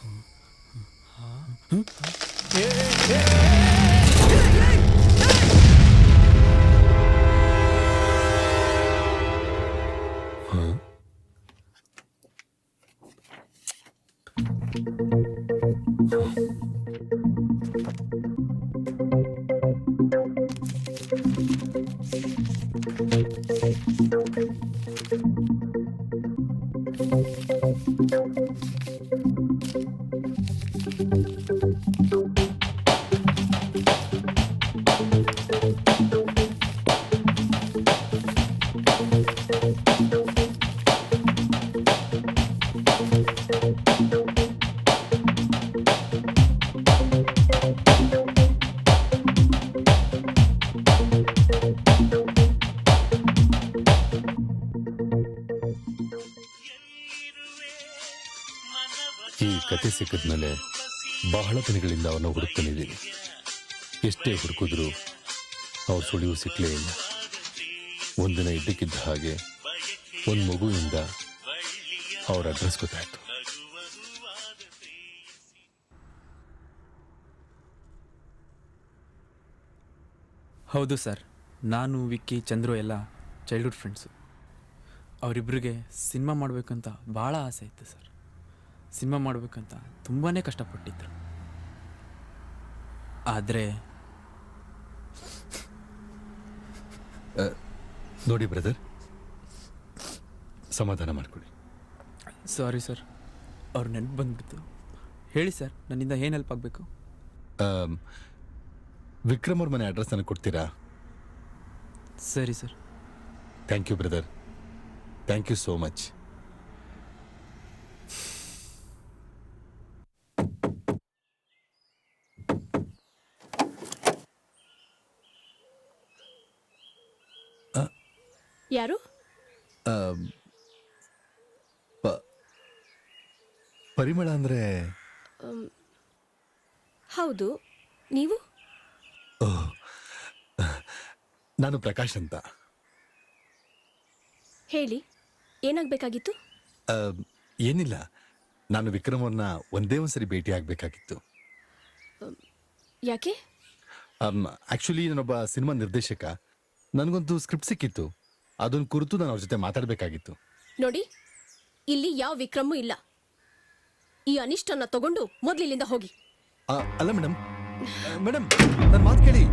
ಈ ಕತೆ ಸಿಕ್ಕಿದ್ಮೇಲೆ ಬಹಳ ದಿನಗಳಿಂದ ಅವನ್ನ ಹುಡುಕ್ತಾನಿದ್ದೀನಿ. ಎಷ್ಟೇ ಹುಡುಕಿದ್ರು ಅವ್ರ ಸುಳಿವು ಸಿಕ್ಕಲೇ ಇಲ್ಲ. ಒಂದಿನ ಇದ್ದಕ್ಕಿದ್ದ ಹಾಗೆ ಒಂದು ಮಗುವಿಂದ ಅವ್ರ ಅಡ್ರೆಸ್ ಗೊತ್ತಾಯ್ತು. ಹೌದು ಸರ್, ನಾನು ವಿಕ್ಕಿ ಚಂದ್ರು ಎಲ್ಲ ಚೈಲ್ಡ್ಹುಡ್ ಫ್ರೆಂಡ್ಸು. ಅವರಿಬ್ಬರಿಗೆ ಸಿನಿಮಾ ಮಾಡಬೇಕಂತ ಭಾಳ ಆಸೆ ಇತ್ತು ಸರ್. ಸಿನಿಮಾ ಮಾಡಬೇಕಂತ ತುಂಬಾ ಕಷ್ಟಪಟ್ಟಿದ್ರು. ಆದರೆ ನೋಡಿ ಬ್ರದರ್, ಸಮಾಧಾನ ಮಾಡ್ಕೊಳ್ಳಿ. ಸಾರಿ ಸರ್, ಅವ್ರು ನೆನಪು ಬಂದ್ಬಿಡ್ತು. ಹೇಳಿ ಸರ್, ನನ್ನಿಂದ ಏನು ಹೆಲ್ಪ್ ಆಗಬೇಕು? ವಿಕ್ರಮ್ ಅವ್ರ ಮನೆ ಅಡ್ರೆಸ್ ನನಗೆ ಕೊಡ್ತೀರಾ? ಸರಿ sir. Thank you brother, thank you so much. ಯಾರು? ಪರಿಮಳ ಅಂದ್ರೆ? ಹೌದು, ನೀವು? ನಾನು ಪ್ರಕಾಶ್ ಅಂತ. ಹೇಳಿ, ಏನಾಗಬೇಕಾಗಿತ್ತು? ಏನಿಲ್ಲ, ನಾನು ವಿಕ್ರಮ್ ಅವ್ರನ್ನ ಒಂದೇ ಒಂದ್ಸರಿ ಭೇಟಿ ಆಗಬೇಕಾಗಿತ್ತು. ಯಾಕೆ? ಆಕ್ಚುಲಿ ನಾನೊಬ್ಬ ಸಿನಿಮಾ ನಿರ್ದೇಶಕ. ನನಗೊಂದು ಸ್ಕ್ರಿಪ್ಟ್ ಸಿಕ್ಕಿತ್ತು, ಅದನ್ನ ಕುರಿತು ನಾನು ಅವ್ರ ಜೊತೆ ಮಾತಾಡಬೇಕಾಗಿತ್ತು. ನೋಡಿ, ಇಲ್ಲಿ ಯಾವ ವಿಕ್ರಮೂ ಇಲ್ಲ. ಈ ಅನಿಷ್ಟನ್ನ ತಗೊಂಡು ಮೊದಲಿಲ್ಲಿಂದ ಹೋಗಿ. ಅಲ್ಲ ಮೇಡಮ್, ಮೇಡಮ್ ನನ್ನ ಮಾತು ಕೇಳಿ.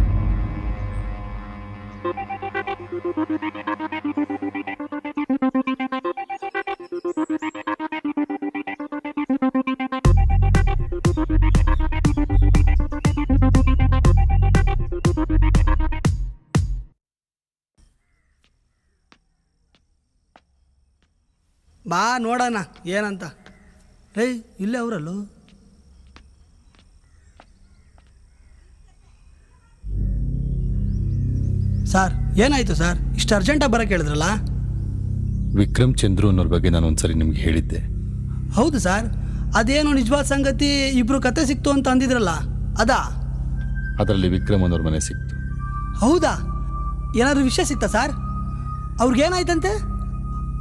ಬಾ ನೋಡೋಣ ಏನಂತ. ರೇ ಇಲ್ಲೇ ಅವರಲ್ಲೋ. ಸರ್ ಏನಾಯ್ತು ಸರ್, ಇಷ್ಟು ಅರ್ಜೆಂಟಾಗಿ ಬರೋಕೆ ಹೇಳಿದ್ರಲ್ಲ? ವಿಕ್ರಮ್ ಚಂದ್ರು ಅನ್ನೋರ ಬಗ್ಗೆ ನಾನು ಒಂದ್ಸರಿ ನಿಮ್ಗೆ ಹೇಳಿದ್ದೆ. ಹೌದು ಸರ್, ಅದೇನೋ ನಿಜವಾದ ಸಂಗತಿ ಇಬ್ರು ಕತೆ ಸಿಕ್ತು ಅಂತ ಅಂದಿದ್ರಲ್ಲ, ಅದಾ? ಅದರಲ್ಲಿ ವಿಕ್ರಮ್ ಅನ್ನೋರ ಮನೆ ಸಿಕ್ತು. ಹೌದಾ? ಏನಾದ್ರು ವಿಷಯ ಸಿಕ್ತಾ ಸರ್? ಅವ್ರಿಗೇನಾಯ್ತಂತೆ?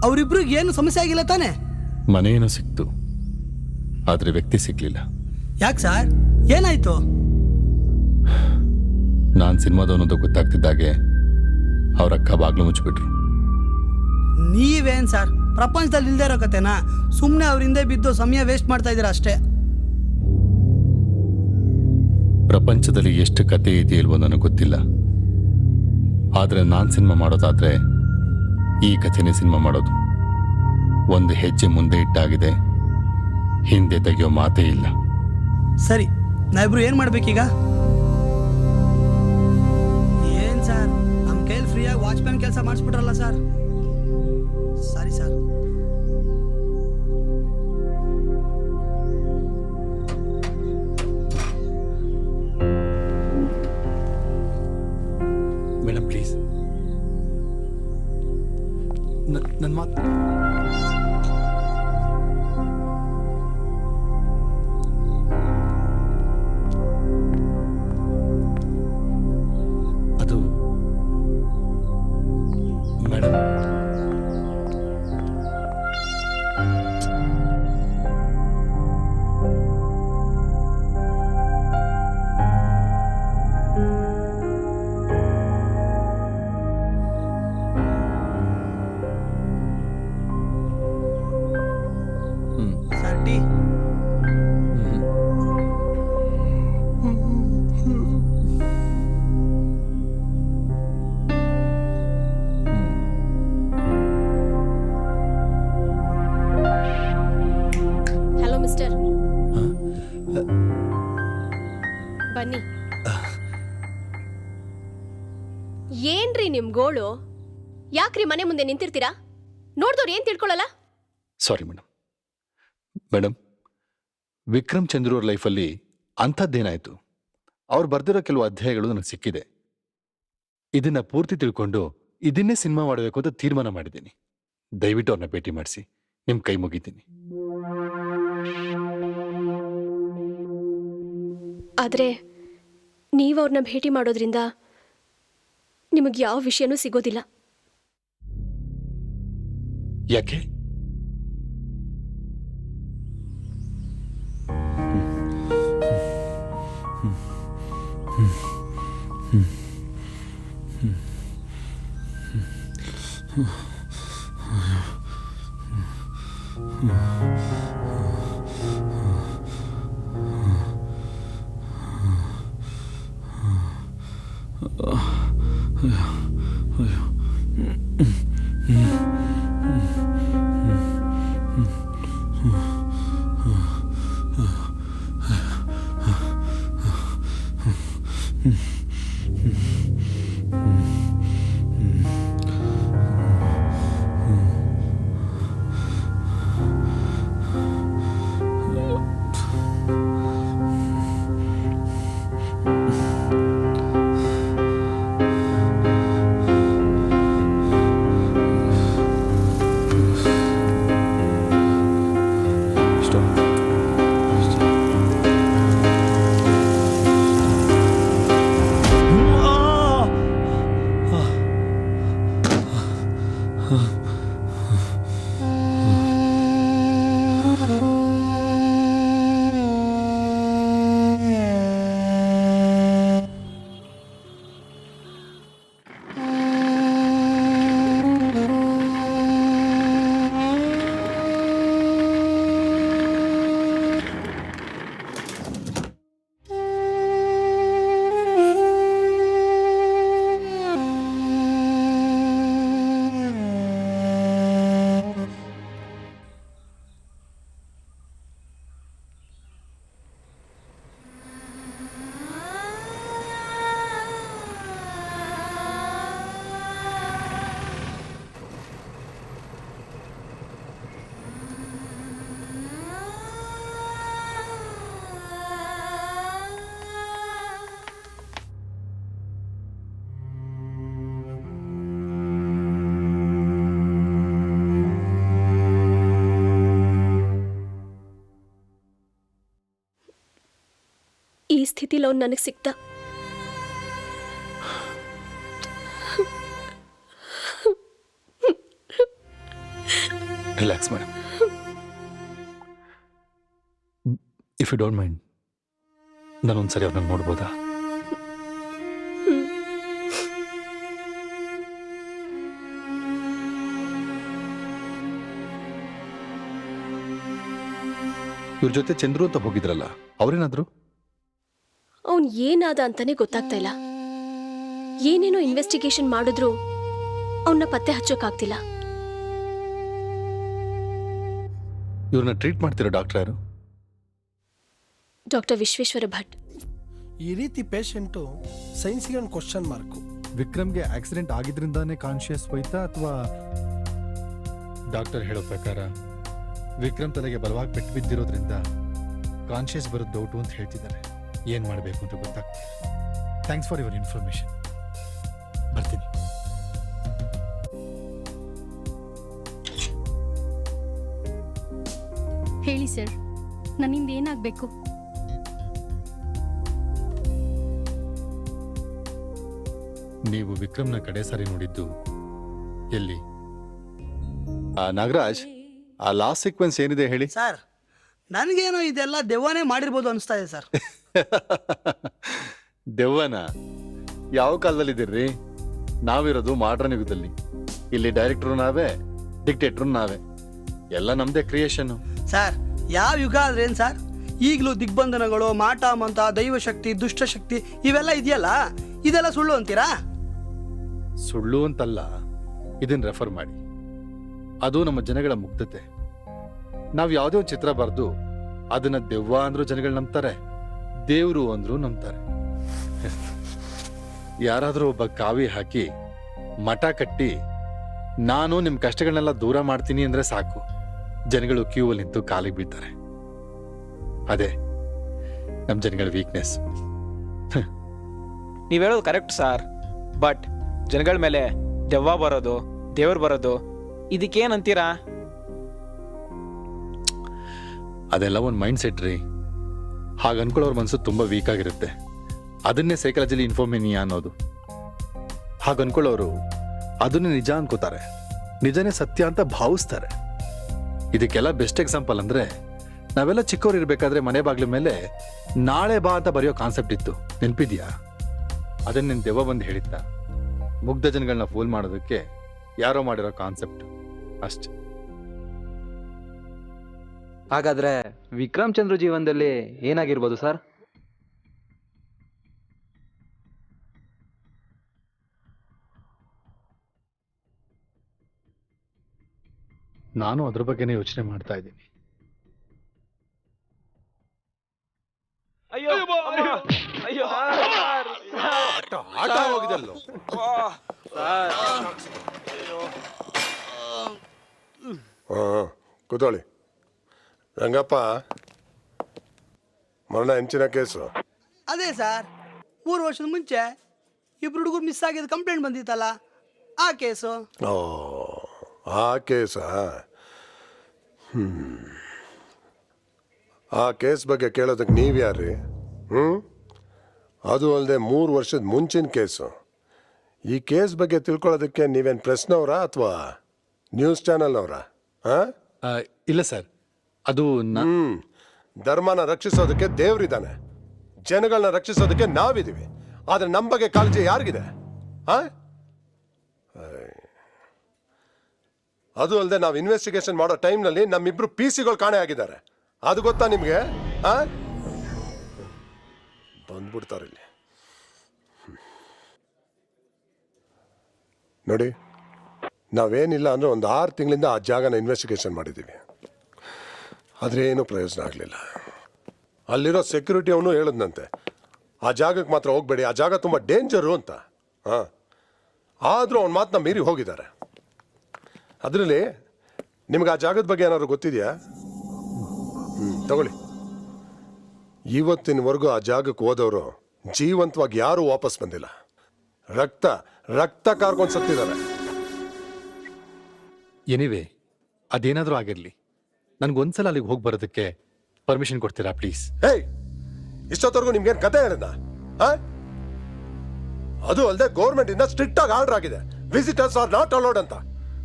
ಅವರಿಬ್ರಿಗೆ ಏನು ಸಮಸ್ಯೆ ಆಗಿಲ್ಲ ತಾನೆ? ಮನೆ ಏನೋ ಸಿಕ್ತು, ಆದರೆ ವ್ಯಕ್ತಿ ಸಿಗ್ಲಿಲ್ಲ. ಯಾಕೆ ಸರ್, ಏನಾಯ್ತು? ನಾನು ಸಿನಿಮಾದವನದು ಗೊತ್ತಾಗ್ತಿದ್ದಾಗೆ ಅವ್ರ ಅಕ್ಕ ಬಾಗ್ಲು ಮುಚ್ಚಿಬಿಟ್ರು. ನೀವೇನ್ ಸರ್ ಪ್ರಪಂಚದಲ್ಲಿ ಇಲ್ದೇ ಇರೋ ಕತೆನಾ? ಸುಮ್ಮನೆ ಅವ್ರ ಹಿಂದೆ ಬಿದ್ದು ಸಮಯ ವೇಸ್ಟ್ ಮಾಡ್ತಾ ಇದ್ದೀರಾ ಅಷ್ಟೇ. ಪ್ರಪಂಚದಲ್ಲಿ ಎಷ್ಟು ಕತೆ ಇದೆಯಲ್ವೋ ನನಗೆ ಗೊತ್ತಿಲ್ಲ. ಆದರೆ ನಾನು ಸಿನಿಮಾ ಮಾಡೋದಾದ್ರೆ ಈ ಕಥೆನೇ ಸಿನಿಮಾ ಮಾಡೋದು. ಒಂದು ಹೆಜ್ಜೆ ಮುಂದೆ ಇಟ್ಟಾಗಿದೆ, ಹಿಂದೆ ತೆಗೆಯೋ ಮಾತೇ ಇಲ್ಲ. ಸರಿ, ನಾವಿಬ್ರು ಏನ್ ಮಾಡ್ಬೇಕೀಗ? ಏನ್ ಸರ್ ನಮ್ಮ ಕೈಯಲ್ಲಿ ಫ್ರೀಯಾಗಿ ವಾಚ್ಮ್ಯಾನ್ ಕೆಲಸ ಮಾಡಿಸ್ಬಿಟ್ರಲ್ಲ sir. Sorry sir. Madam please ನನ್ನ ಮಾತು. ಅದು madam, sir tea. Hello mister, ಬನ್ನಿ. ಏನ್ರಿ ನಿಮ್ ಗೋಳು? ಯಾಕ್ರಿ ಮನೆ ಮುಂದೆ ನಿಂತಿರ್ತೀರಾ? ನೋಡ್ದವ್ರು ಏನ್ ತಿಳ್ಕೊಳ್ಳಲ್ಲ? Sorry madam. Madam, Vikram Chandru ಅವ್ರ ಲೈಫಲ್ಲಿ ಅಂಥದ್ದೇನಾಯಿತು? ಅವ್ರು ಬರೆದಿರೋ ಕೆಲವು ಅಧ್ಯಾಯಗಳು ನನಗೆ ಸಿಕ್ಕಿದೆ. ಇದನ್ನ ಪೂರ್ತಿ ತಿಳ್ಕೊಂಡು ಇದನ್ನೇ ಸಿನಿಮಾ ಮಾಡಬೇಕು ಅಂತ ತೀರ್ಮಾನ ಮಾಡಿದ್ದೀನಿ. ದಯವಿಟ್ಟು ಅವ್ರನ್ನ ಭೇಟಿ ಮಾಡಿಸಿ, ನಿಮ್ಮ ಕೈ ಮುಗಿತೀನಿ. ಆದ್ರೆ ನೀವು ಅವ್ರನ್ನ ಭೇಟಿ ಮಾಡೋದ್ರಿಂದ ನಿಮಗೆ ಯಾವ ವಿಷಯನೂ ಸಿಗೋದಿಲ್ಲ. ಯಾಕೆ? ಈ ಸ್ಥಿತಿಲಿ ಅವ್ನು ನನಗೆ ಸಿಕ್ತ. Relax madam. If you don't mind, ನಾನೊಂದ್ಸರಿ ಅವ್ರನ್ನ ನೋಡ್ಬೋದಾ? ಇವ್ರ ಜೊತೆ ಚಂದ್ರು ಅಂತ ಹೋಗಿದ್ರಲ್ಲ, ಅವ್ರೇನಾದ್ರು? ಅವನ್ ಏನಾದ ಅಂತಾನೆ ಗೊತ್ತಾಗ್ತಾ ಇಲ್ಲ. ಏನೇನೋ ಇನ್ವೆಸ್ಟಿಗೇಷನ್ ಮಾಡಿದ್ರು ಅವನ್ನ ಪತ್ತೆ ಹಚ್ಚೋಕಾಗ್ತಿಲ್ಲ. ಇವ್ರನ್ನ ಟ್ರೀಟ್ ಮಾಡ್ತಿರೋ ಡಾಕ್ಟರ್ ಯಾರು? ಡಾಕ್ಟರ್ ವಿಶ್ವೇಶ್ವರ ಭಟ್. ಈ ರೀತಿ ಪೇಷಂಟು ಸೈನ್ಸ್ಗೆ ಒಂದು ಕ್ವಶನ್ ಮಾರ್ಕು. ವಿಕ್ರಮ್ಗೆ ಆಕ್ಸಿಡೆಂಟ್ ಆಗಿದ್ರಿಂದಾನೇ ಕಾನ್ಶಿಯಸ್ ಹೋಯ್ತಾ ಅಥವಾ? ಡಾಕ್ಟರ್ ಹೇಳೋ ಪ್ರಕಾರ ವಿಕ್ರಮ್ ತಲೆಗೆ ಬಲವಾಗಿ ಪೆಟ್ಟು ಬಿದ್ದಿರೋದ್ರಿಂದ ಕಾನ್ಶಿಯಸ್ ಬರೋದು ಡೌಟು ಅಂತ ಹೇಳ್ತಿದ್ದಾರೆ. ಏನು ಮಾಡಬೇಕು ಅಂತ ಗೊತ್ತಾಗ್ತಿಲ್ಲ. Thanks for your information. ಬರ್ತೀನಿ. ಹೇಳಿ ಸರ್, ನನ್ನಿಂದ ಏನಾಗಬೇಕು? ನೀವು ವಿಕ್ರಮ್ನ ಕಡೆ ಸಾರಿ ನೋಡಿದ್ದು ಎಲ್ಲಿ? ನಾಗರಾಜ್, ಆ ಲಾಸ್ಟ್ ಸೀಕ್ವೆನ್ಸ್ ಏನಿದೆ ಹೇಳಿ. ಸರ್, ನನಗೇನೋ ಇದೆಲ್ಲ ದೆವ್ವನೇ ಮಾಡಿರ್ಬೋದು ಅನಿಸ್ತಾ ಇದೆ ಸರ್. ದೆವ್ವನ? ಯಾವ ಕಾಲದಲ್ಲಿದ್ದೀರಿ? ನಾವಿರೋದು ಮಾಡ್ರನ್ ಯುಗದಲ್ಲಿ. ಇಲ್ಲಿ ಡೈರೆಕ್ಟ್ರು ನಾವೇ, ಡಿಕ್ಟೇಟ್ರು ನಾವೇ, ಎಲ್ಲ ನಮ್ದೇ ಕ್ರಿಯೇಷನ್. ಸರ್, ಯಾವ ಯುಗ ಆದ್ರೇನು ಸರ್? ಈಗಲೂ ದಿಗ್ಬಂಧನಗಳು, ಮಾಟ ಮಂತ, ದೈವಶಕ್ತಿ, ದುಷ್ಟಶಕ್ತಿ ಇವೆಲ್ಲ ಇದೆಯಲ್ಲ, ಇದೆಲ್ಲ ಸುಳ್ಳು ಅಂತೀರಾ? ಸುಳ್ಳು ಅಂತಲ್ಲ, ಇದನ್ನ ರೆಫರ್ ಮಾಡಿ. ಅದು ನಮ್ಮ ಜನಗಳ ಮುಗ್ಧತೆ. ನಾವು ಯಾವುದೇ ಒಂದು ಚಿತ್ರ ಬರೆದು ಅದನ್ನ ದೆವ್ವ ಅಂದ್ರೂ ಜನಗಳು ನಂಬ್ತಾರೆ, ದೇವ್ರು ಅಂದ್ರೂ ನಂಬ್ತಾರೆ. ಯಾರಾದ್ರೂ ಒಬ್ಬ ಕಾವಿ ಹಾಕಿ ಮಠ ಕಟ್ಟಿ ನಾನು ನಿಮ್ ಕಷ್ಟಗಳನ್ನೆಲ್ಲ ದೂರ ಮಾಡ್ತೀನಿ ಅಂದ್ರೆ ಸಾಕು, ಜನಗಳು ಕ್ಯೂ ಅಲ್ಲಿ ನಿಂತು ಕಾಲಿಗೆ ಬೀಳ್ತಾರೆ. ಅದೇ ನಮ್ ಜನಗಳ ವೀಕ್ನೆಸ್. ನೀವ್ ಹೇಳೋದು ಕರೆಕ್ಟ್ ಸರ್, ಬಟ್ ಜನಗಳ ಮೇಲೆ ದೆವ್ವ ಬರೋದು, ದೇವ್ರು ಬರೋದು, ಇದಕ್ಕೇನಂತೀರಾ? ಅದೆಲ್ಲ ಒಂದು ಮೈಂಡ್ ಸೆಟ್ ರೀ. ಹಾಗೆ ಅನ್ಕೊಳ್ಳೋರ್ ಮನಸ್ಸು ತುಂಬಾ ವೀಕ್ ಆಗಿರುತ್ತೆ. ಅದನ್ನೇ ಸೈಕಾಲಜಿಲಿ ಇನ್ಫೋಮೇನಿಯಾ ಅನ್ನೋದು. ಹಾಗೆ ಅನ್ಕೊಳ್ಳೋರು ಅದನ್ನೇ ನಿಜ ಅನ್ಕೋತಾರೆ, ನಿಜನೇ ಸತ್ಯ ಅಂತ ಭಾವಿಸ್ತಾರೆ. ಇದಕ್ಕೆಲ್ಲ ಬೆಸ್ಟ್ ಎಕ್ಸಾಂಪಲ್ ಅಂದ್ರೆ, ನಾವೆಲ್ಲ ಚಿಕ್ಕವ್ರು ಇರ್ಬೇಕಾದ್ರೆ ಮನೆ ಬಾಗ್ಲ ಮೇಲೆ ನಾಳೆ ಬಾ ಅಂತ ಬರೆಯೋ ಕಾನ್ಸೆಪ್ಟ್ ಇತ್ತು, ನೆನ್ಪಿದ್ಯಾ? ಅದನ್ನ ನಿನ್ ದೆವ್ವ ಬಂದು ಹೇಳಿದ್ದ. ಮುಗ್ಧ ಜನಗಳನ್ನ ಫೂಲ್ ಮಾಡೋದಕ್ಕೆ ಯಾರೋ ಮಾಡಿರೋ ಕಾನ್ಸೆಪ್ಟ್ ಅಷ್ಟೆ. ಹಾಗಾದ್ರೆ ವಿಕ್ರಮ್ ಚಂದ್ರು ಜೀವನದಲ್ಲಿ ಏನಾಗಿರ್ಬೋದು ಸರ್? ನಾನು ಅದ್ರ ಬಗ್ಗೆನೇ ಯೋಚನೆ ಮಾಡ್ತಾ ಇದ್ದೀನಿ. ಆಟ ಹೋಗಿದಲ್ಲೋ. ಕೂತೋಳಿ. ರಂಗಪ್ಪ, ಮರಣ ಹೆಂಚಿನ ಕೇಸು? ಅದೇ ಸರ್, 3 ವರ್ಷದ ಮುಂಚೆ ಇಬ್ರು ಹುಡುಗರು ಮಿಸ್ ಆಗಿದ್ದು ಕಂಪ್ಲೇಂಟ್ ಬಂದಿತ್ತಲ್ಲ, ಆ ಕೇಸು. ಓ, ಆ ಕೇಸ? ಆ ಕೇಸ್ ಬಗ್ಗೆ ಕೇಳೋದಕ್ಕೆ ನೀವು ಯಾರ್ರಿ? ಅದು ಅಲ್ಲದೆ 3 ವರ್ಷದ ಮುಂಚಿನ ಕೇಸು. ಈ ಕೇಸ್ ಬಗ್ಗೆ ತಿಳ್ಕೊಳ್ಳೋದಕ್ಕೆ ನೀವೇನು ಪ್ರೆಸ್ನವರಾ ಅಥವಾ ನ್ಯೂಸ್ ಚಾನೆಲ್ನವರಾ? ಇಲ್ಲ ಸರ್, ಅದು ಧರ್ಮನ ರಕ್ಷಿಸೋದಕ್ಕೆ ದೇವ್ರಿದ್ದಾನೆ, ಜನಗಳನ್ನ ರಕ್ಷಿಸೋದಕ್ಕೆ ನಾವಿದ್ದೀವಿ. ಆದ್ರೆ ನಮ್ಮ ಬಗ್ಗೆ ಕಾಳಜಿ ಯಾರಿಗಿದೆ? ಅದು ಅಲ್ಲದೆ ನಾವು ಇನ್ವೆಸ್ಟಿಗೇಷನ್ ಮಾಡೋ ಟೈಮ್ನಲ್ಲಿ ನಮ್ಮಿಬ್ರು PC-ಗಳು ಕಾಣೆ ಆಗಿದ್ದಾರೆ. ಅದು ಗೊತ್ತಾ ನಿಮ್ಗೆ? ಬಂದ್ಬಿಡ್ತಾರೆ ಇಲ್ಲಿ. ನೋಡಿ, ನಾವೇನಿಲ್ಲ ಅಂದ್ರೆ ಒಂದು 6 ತಿಂಗಳಿಂದ ಆ ಜಾಗನ ಇನ್ವೆಸ್ಟಿಗೇಷನ್ ಮಾಡಿದ್ದೀವಿ. ಆದರೆ ಏನೂ ಪ್ರಯೋಜನ ಆಗಲಿಲ್ಲ. ಅಲ್ಲಿರೋ ಸೆಕ್ಯೂರಿಟಿ ಅವನು ಹೇಳಿದ್ನಂತೆ, ಆ ಜಾಗಕ್ಕೆ ಮಾತ್ರ ಹೋಗಬೇಡಿ, ಆ ಜಾಗ ತುಂಬ ಡೇಂಜರು ಅಂತ. ಆದರೂ ಅವನ ಮಾತನ್ನ ಮೀರಿ ಹೋಗಿದ್ದಾರೆ. ಅದರಲ್ಲಿ ನಿಮ್ಗೆ ಆ ಜಾಗದ ಬಗ್ಗೆ ಏನಾದ್ರು ಗೊತ್ತಿದೆಯಾ? ತಗೊಳ್ಳಿ. ಇವತ್ತಿನವರೆಗೂ ಆ ಜಾಗಕ್ಕೆ ಹೋದವರು ಜೀವಂತವಾಗಿ ಯಾರೂ ವಾಪಸ್ ಬಂದಿಲ್ಲ. ರಕ್ತ ರಕ್ತ ಕಾರ್ಕೊಂಡು ಸತ್ತಿದ್ದಾರೆ. ಎನಿವೆ, ಅದೇನಾದ್ರೂ ಆಗಿರ್ಲಿ, ನನ್ಗೊಂದ್ಸಲ ಅಲ್ಲಿಗೆ ಹೋಗಿ ಬರೋದಕ್ಕೆ ಪರ್ಮಿಷನ್ ಕೊಡ್ತೀರಾ ಪ್ಲೀಸ್? ಇಷ್ಟೊತ್ತವರೆಗೂ ನಿಮ್ಗೇನು ಕತೆ ಹೇಳಿದ್ನ? ಅದು ಅಲ್ಲದೆ ಗೌರ್ಮೆಂಟ್ ಇಂದ ಸ್ಟ್ರಿಕ್ಟ್ ಆಗಿ ಆರ್ಡರ್ ಆಗಿದೆ, ವಿಸಿಟರ್ಸ್ ಆರ್ ನಾಟ್ ಅಲೋಡ್ ಅಂತ.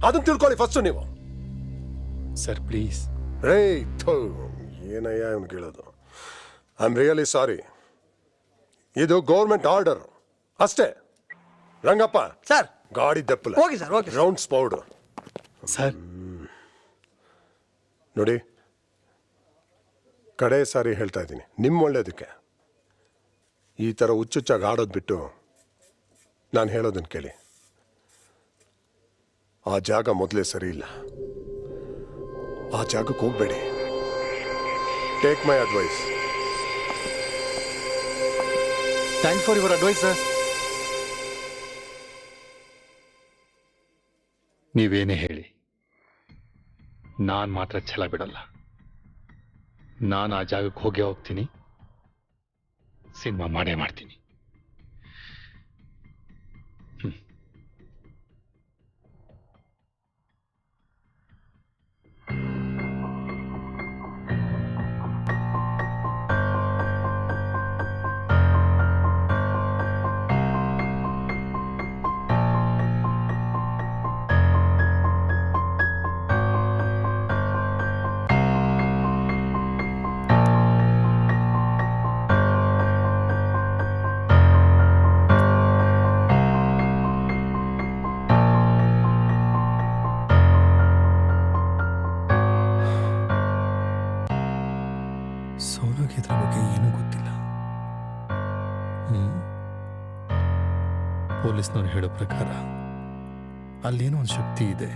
ಅದನ್ನ ತಿಳ್ಕೊಳ್ಳಿ ಫಸ್ಟ್ ನೀವು. Sir please. ಏನಯ್ಯ ಇವನು ಕೇಳೋದು? I am really sorry. ಇದು ಗೌರ್ಮೆಂಟ್ ಆರ್ಡರ್ ಅಷ್ಟೇ. ರಂಗಪ್ಪ ಸರ್, ಗಾಡಿ ದಪ್ಪಲ ಹೋಗಿ ಸರ್, ಓಕೆ. ರೌಂಡ್ ಸ್ಪೌಡ್ ಸರ್. ನೋಡಿ, ಕಡೆ ಸಾರಿ ಹೇಳ್ತಾ ಇದ್ದೀನಿ, ನಿಮ್ಮ ಒಳ್ಳೇದಕ್ಕೆ. ಈ ಥರ ಹುಚ್ಚುಚ್ಚಾಗಿ ಆಡೋದು ಬಿಟ್ಟು ನಾನು ಹೇಳೋದನ್ನು ಕೇಳಿ. ಆ ಜಾಗ ಮೊದಲೇ ಸರಿ ಇಲ್ಲ. ಆ ಜಾಗಕ್ಕೆ ಹೋಗಬೇಡಿ. Take my advice. Thanks for your advice sir. ನೀವೇನೇ ಹೇಳಿ, ನಾನು ಮಾತ್ರ ಛಲ ಬಿಡಲ್ಲ. ನಾನು ಆ ಜಾಗಕ್ಕೆ ಹೋಗೇ ಹೋಗ್ತೀನಿ, ಸಿನಿಮಾ ಮಾಡೇ ಮಾಡ್ತೀನಿ. ಸೋನುಗೆ ಇದ್ರ ಬಗ್ಗೆ ಏನೂ ಗೊತ್ತಿಲ್ಲ. ಪೊಲೀಸ್ನವ್ರು ಹೇಳೋ ಪ್ರಕಾರ ಅಲ್ಲೇನೋ ಒಂದು ಶಕ್ತಿ ಇದೆ.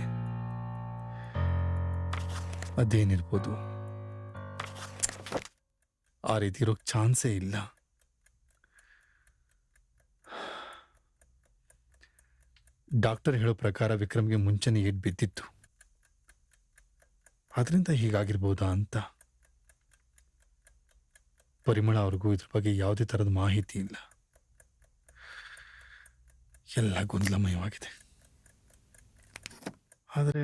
ಅದೇನಿರ್ಬೋದು, ಆ ರೀತಿ ಇರೋಕ್ ಚಾನ್ಸೇ ಇಲ್ಲ. ಡಾಕ್ಟರ್ ಹೇಳೋ ಪ್ರಕಾರ ವಿಕ್ರಮ್ಗೆ ಮುಂಚೆನೇ ಏಟ್ ಬಿದ್ದಿತ್ತು. ಅದರಿಂದ ಹೀಗಾಗಿರ್ಬೋದಾ ಅಂತ. ಪರಿಮಳ ಅವ್ರಿಗೂ ಇದ್ರ ಬಗ್ಗೆ ಯಾವುದೇ ಥರದ ಮಾಹಿತಿ ಇಲ್ಲ. ಎಲ್ಲ ಗೊಂದಲಮಯವಾಗಿದೆ. ಆದರೆ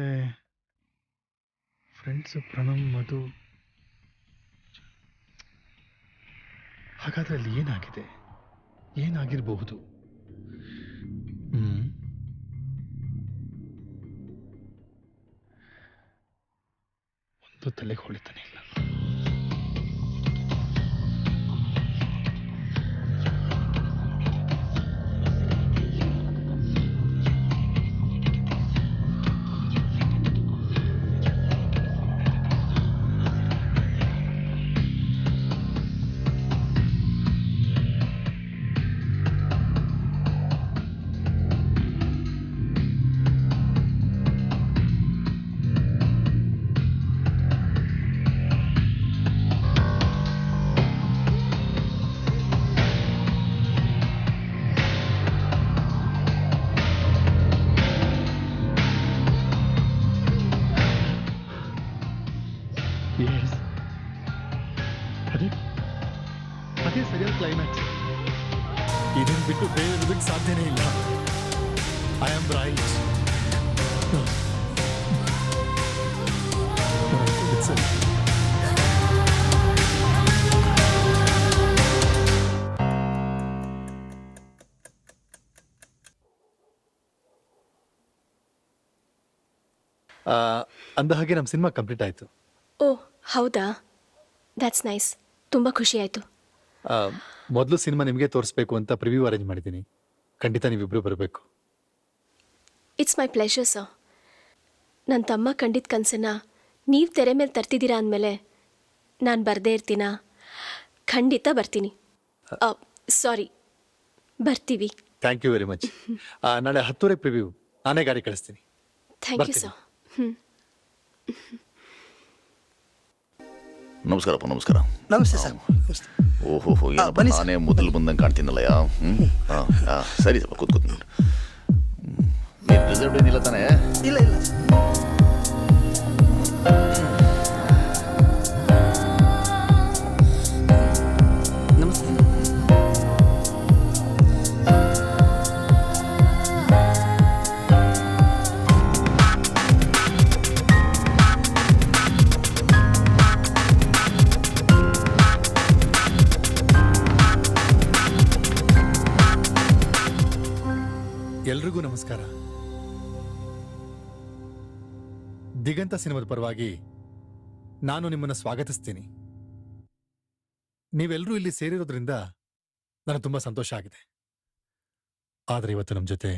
ಫ್ರೆಂಡ್ಸ್ ಪ್ರಣಮ್ ಮಧು, ಹಾಗಾದ್ರೆ ಅಲ್ಲಿ ಏನಾಗಿದೆ, ಏನಾಗಿರಬಹುದು? ಒಂದು ತಲೆಗೆ ಹೊಳಿತಾನೆ ಇಲ್ಲ. ಅದೇ ಸರಿಯಾದ ಕ್ಲೈಮ್ಯಾಕ್ಸ್. ಇದನ್ನು ಬಿಟ್ಟು ಬೇರೆ ಇರೋದಕ್ಕೆ ಸಾಧ್ಯನೇ ಇಲ್ಲ. I am right. ಅಂದ ಹಾಗೆ ನಮ್ಮ ಸಿನಿಮಾ ಕಂಪ್ಲೀಟ್ ಆಯಿತು. ಓ ಹೌದಾ, ದ್ಯಾಟ್ಸ್ ನೈಸ್. ತುಂಬ ಖುಷಿ ಆಯಿತು. ಮೊದಲು ಸಿನಿಮಾ ನಿಮಗೆ ತೋರಿಸ್ಬೇಕು ಅಂತ ಪ್ರಿವ್ಯೂ ಅರೇಂಜ್ ಮಾಡಿದ್ದೀನಿ. ಖಂಡಿತ ನೀವಿಬ್ಬರು ಬರಬೇಕು. It's my pleasure sir. ನನ್ನ ತಮ್ಮ ಕಂಡಿದ್ದ ಕನಸನ್ನ ನೀವು ತೆರೆ ಮೇಲೆ ತರ್ತಿದ್ದೀರಾ ಅಂದಮೇಲೆ ನಾನು ಬರದೇ ಇರ್ತೀನಾ? ಖಂಡಿತ ಬರ್ತೀನಿ. ಸಾರಿ, ಬರ್ತೀವಿ. Thank you very much. ನಾಳೆ 10:30 ಪ್ರಿವ್ಯೂ, ನಾನೇ ಗಾಡಿ ಕಳಿಸ್ತೀನಿ. Thank you sir. ನಮಸ್ಕಾರಪ್ಪ. ನಮಸ್ಕಾರ. ನಮಸ್ತೆ ಸರ್. ಓಹೋ, ಏನಪ್ಪ ನಾನೇ ಮೊದಲು ಬಂದಂಗೆ ಕಾಣ್ತೀನಲ್ಲ. ಸರಿ ಸ್ವಲ್ಪ ಕೂತ್ಕೊತೀನಿ. ಏನು ರಿಸರ್ವ್ ಏನಿಲ್ಲ ತಾನೇ? ಇಲ್ಲ ಇಲ್ಲ. ನಮಸ್ತೆ. ಎಲ್ರಿಗೂ ನಮಸ್ಕಾರ. ದಿಗಂತ ಸಿನಿಮಾದ ಪರವಾಗಿ ನಾನು ನಿಮ್ಮನ್ನು ಸ್ವಾಗತಿಸ್ತೀನಿ. ನೀವೆಲ್ಲರೂ ಇಲ್ಲಿ ಸೇರಿರೋದ್ರಿಂದ ನನಗೆ ತುಂಬ ಸಂತೋಷ ಆಗಿದೆ. ಆದರೆ ಇವತ್ತು ನಮ್ಮ ಜೊತೆ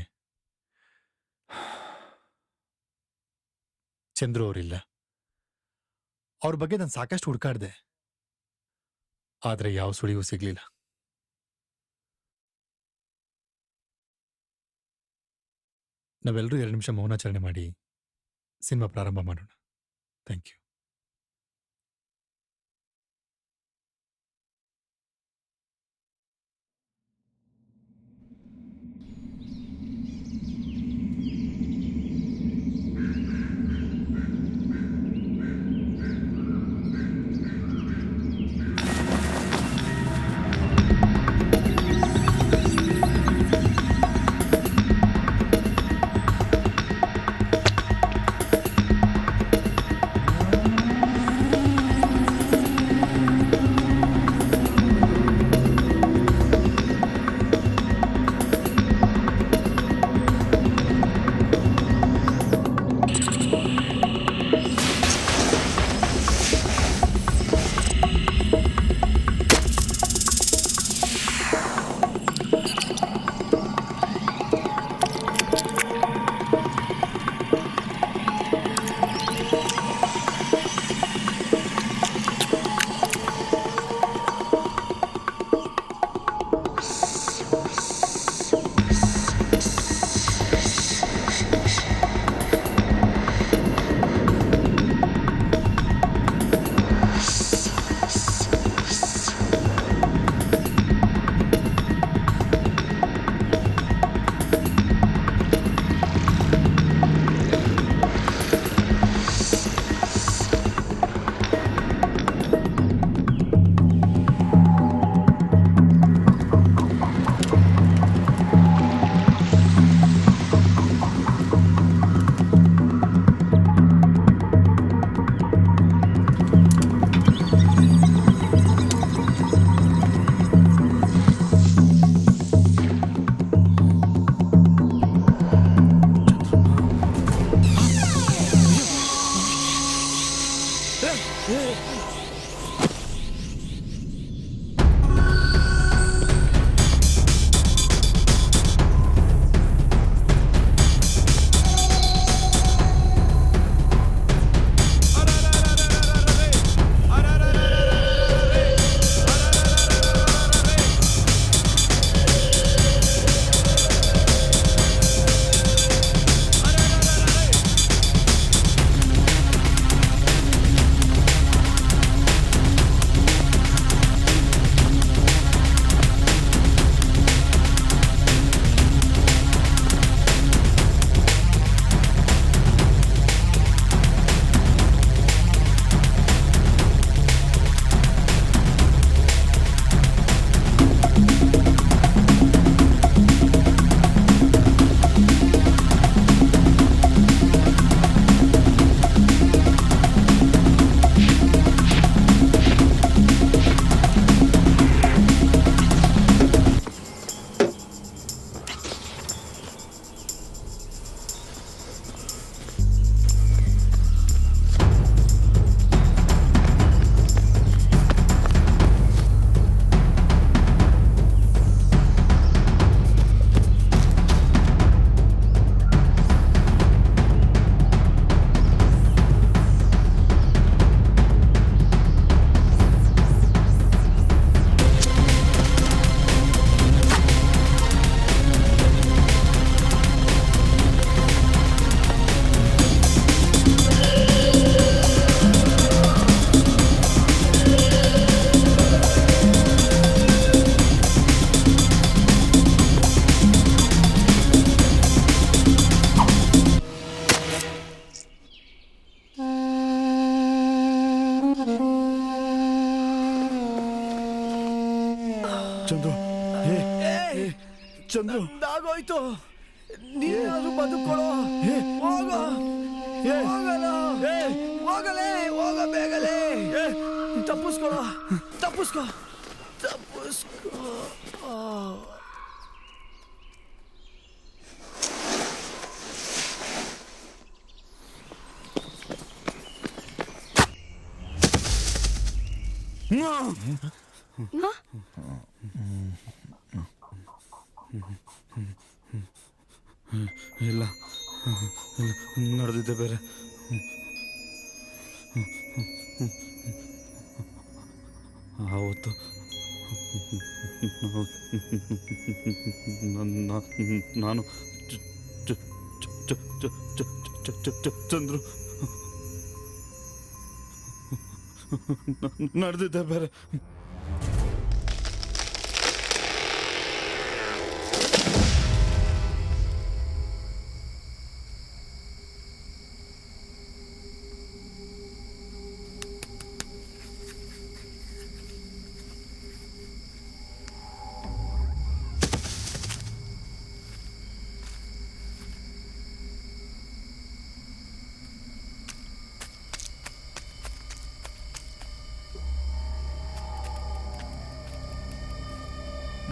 ಚಂದ್ರು ಅವರಿಲ್ಲ. ಅವ್ರ ಬಗ್ಗೆ ನಾನು ಸಾಕಷ್ಟು ಹುಡುಕಾಡಿದೆ. ಆದರೆ ಯಾವ ಸುಳಿವು ಸಿಗಲಿಲ್ಲ. ನಾವೆಲ್ಲರೂ 2 ನಿಮಿಷ ಮೌನಾಚರಣೆ ಮಾಡಿ ಸಿನಿಮಾ ಪ್ರಾರಂಭ ಮಾಡೋಣ. Thank you. ಚಂದ್ರು ಚಂದ್ರು ಆಗೋಯ್ತು. ನೀನಾದ್ರೂ ಬದುಕೊಳ್ಳೋ. ಹೋಗೋ ಹೋಗಲೇ ಹೋಗ ಬೇಗಲೇ. ತಪ್ಪಿಸ್ಕೊಳ್ಳೋ ತಪ್ಪಿಸ್ಕೋ ತಪ್ಪಿಸ್ಕೋ. ಇಲ್ಲ ನಡೆದಿದ್ದೆ ಬೇರೆ. ಅವತ್ತು ನಾನು ಚಂದ್ರು ನಡೆದಿದ್ದೆ ಬೇರೆ.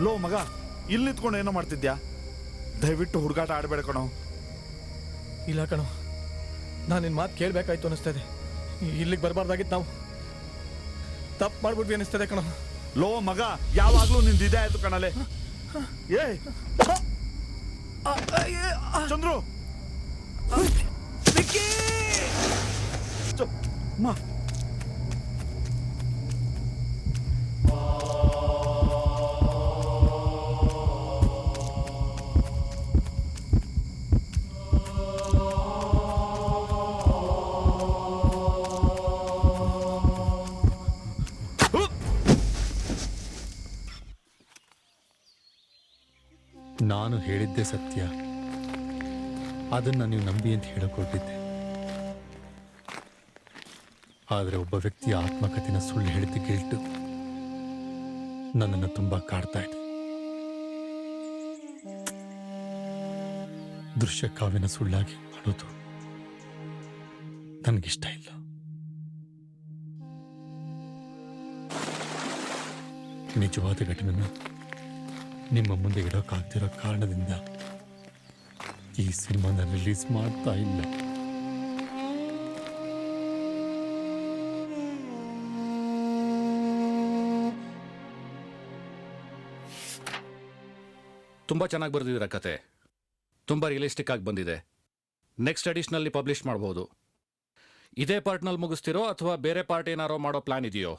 ಲೋ ಮಗ, ಇಲ್ಲಿ ನಿಂತ್ಕೊಂಡು ಏನೋ ಮಾಡ್ತಿದ್ಯಾ? ದಯವಿಟ್ಟು ಹುಡುಗಾಟ ಆಡಬೇಡ ಕಣೋ. ಇಲ್ಲ ಕಣೋ, ನಾನು ನಿನ್ನ ಮಾತು ಕೇಳಬೇಕಾಯ್ತು ಅನ್ನಿಸ್ತದೆ. ಇಲ್ಲಿಗೆ ಬರಬಾರ್ದಾಗಿತ್ತು, ನಾವು ತಪ್ಪು ಮಾಡ್ಬಿಟ್ವಿ ಅನ್ನಿಸ್ತದೆ ಕಣೋ. ಲೋ ಮಗ, ಯಾವಾಗ್ಲೂ ನಿಂದ ಇದೇ ಆಯ್ತು ಕಣಲೆ. ಏ ಚಂದ್ರು, ಮಾ ನಾನು ಹೇಳಿದ್ದೆ ಸತ್ಯ, ಅದನ್ನು ನೀವು ನಂಬಿ ಅಂತ ಹೇಳಿಕೊಟ್ಟಿದ್ದೆ. ಆದರೆ ಒಬ್ಬ ವ್ಯಕ್ತಿಯ ಆತ್ಮಕಥೆನ ಸುಳ್ಳು ಹೇಳಿದ ಗಿಲ್ಟು ನನ್ನನ್ನು ತುಂಬ ಕಾಡ್ತಾ ಇದೆ. ದೃಶ್ಯ ಕಾವ್ಯನ ಸುಳ್ಳಾಗಿ ಮಾಡೋದು ನನಗಿಷ್ಟ ಇಲ್ಲ. ನಿಜವಾದ ಘಟನೆನ ನಿಮ್ಮ ಮುಂದೆ ಇಡೋಕ್ಕಾಗ್ತಿರೋ ಕಾರಣದಿಂದ ಈ ಸಿನಿಮಾನ ರಿಲೀಸ್ ಮಾಡ್ತಾ ಇಲ್ಲ. ತುಂಬ ಚೆನ್ನಾಗಿ ಬರೆದಿದ್ದೀರ ಕತೆ. ತುಂಬ ರಿಯಲಿಸ್ಟಿಕ್ ಆಗಿ ಬಂದಿದೆ. ನೆಕ್ಸ್ಟ್ ಎಡಿಷನಲ್ಲಿ ಪಬ್ಲಿಷ್ ಮಾಡ್ಬೋದು. ಇದೇ ಪಾರ್ಟ್ನಲ್ಲಿ ಮುಗಿಸ್ತಿರೋ ಅಥವಾ ಬೇರೆ ಪಾರ್ಟ್ ಏನಾರೋ ಮಾಡೋ ಪ್ಲಾನ್ ಇದೆಯೋ?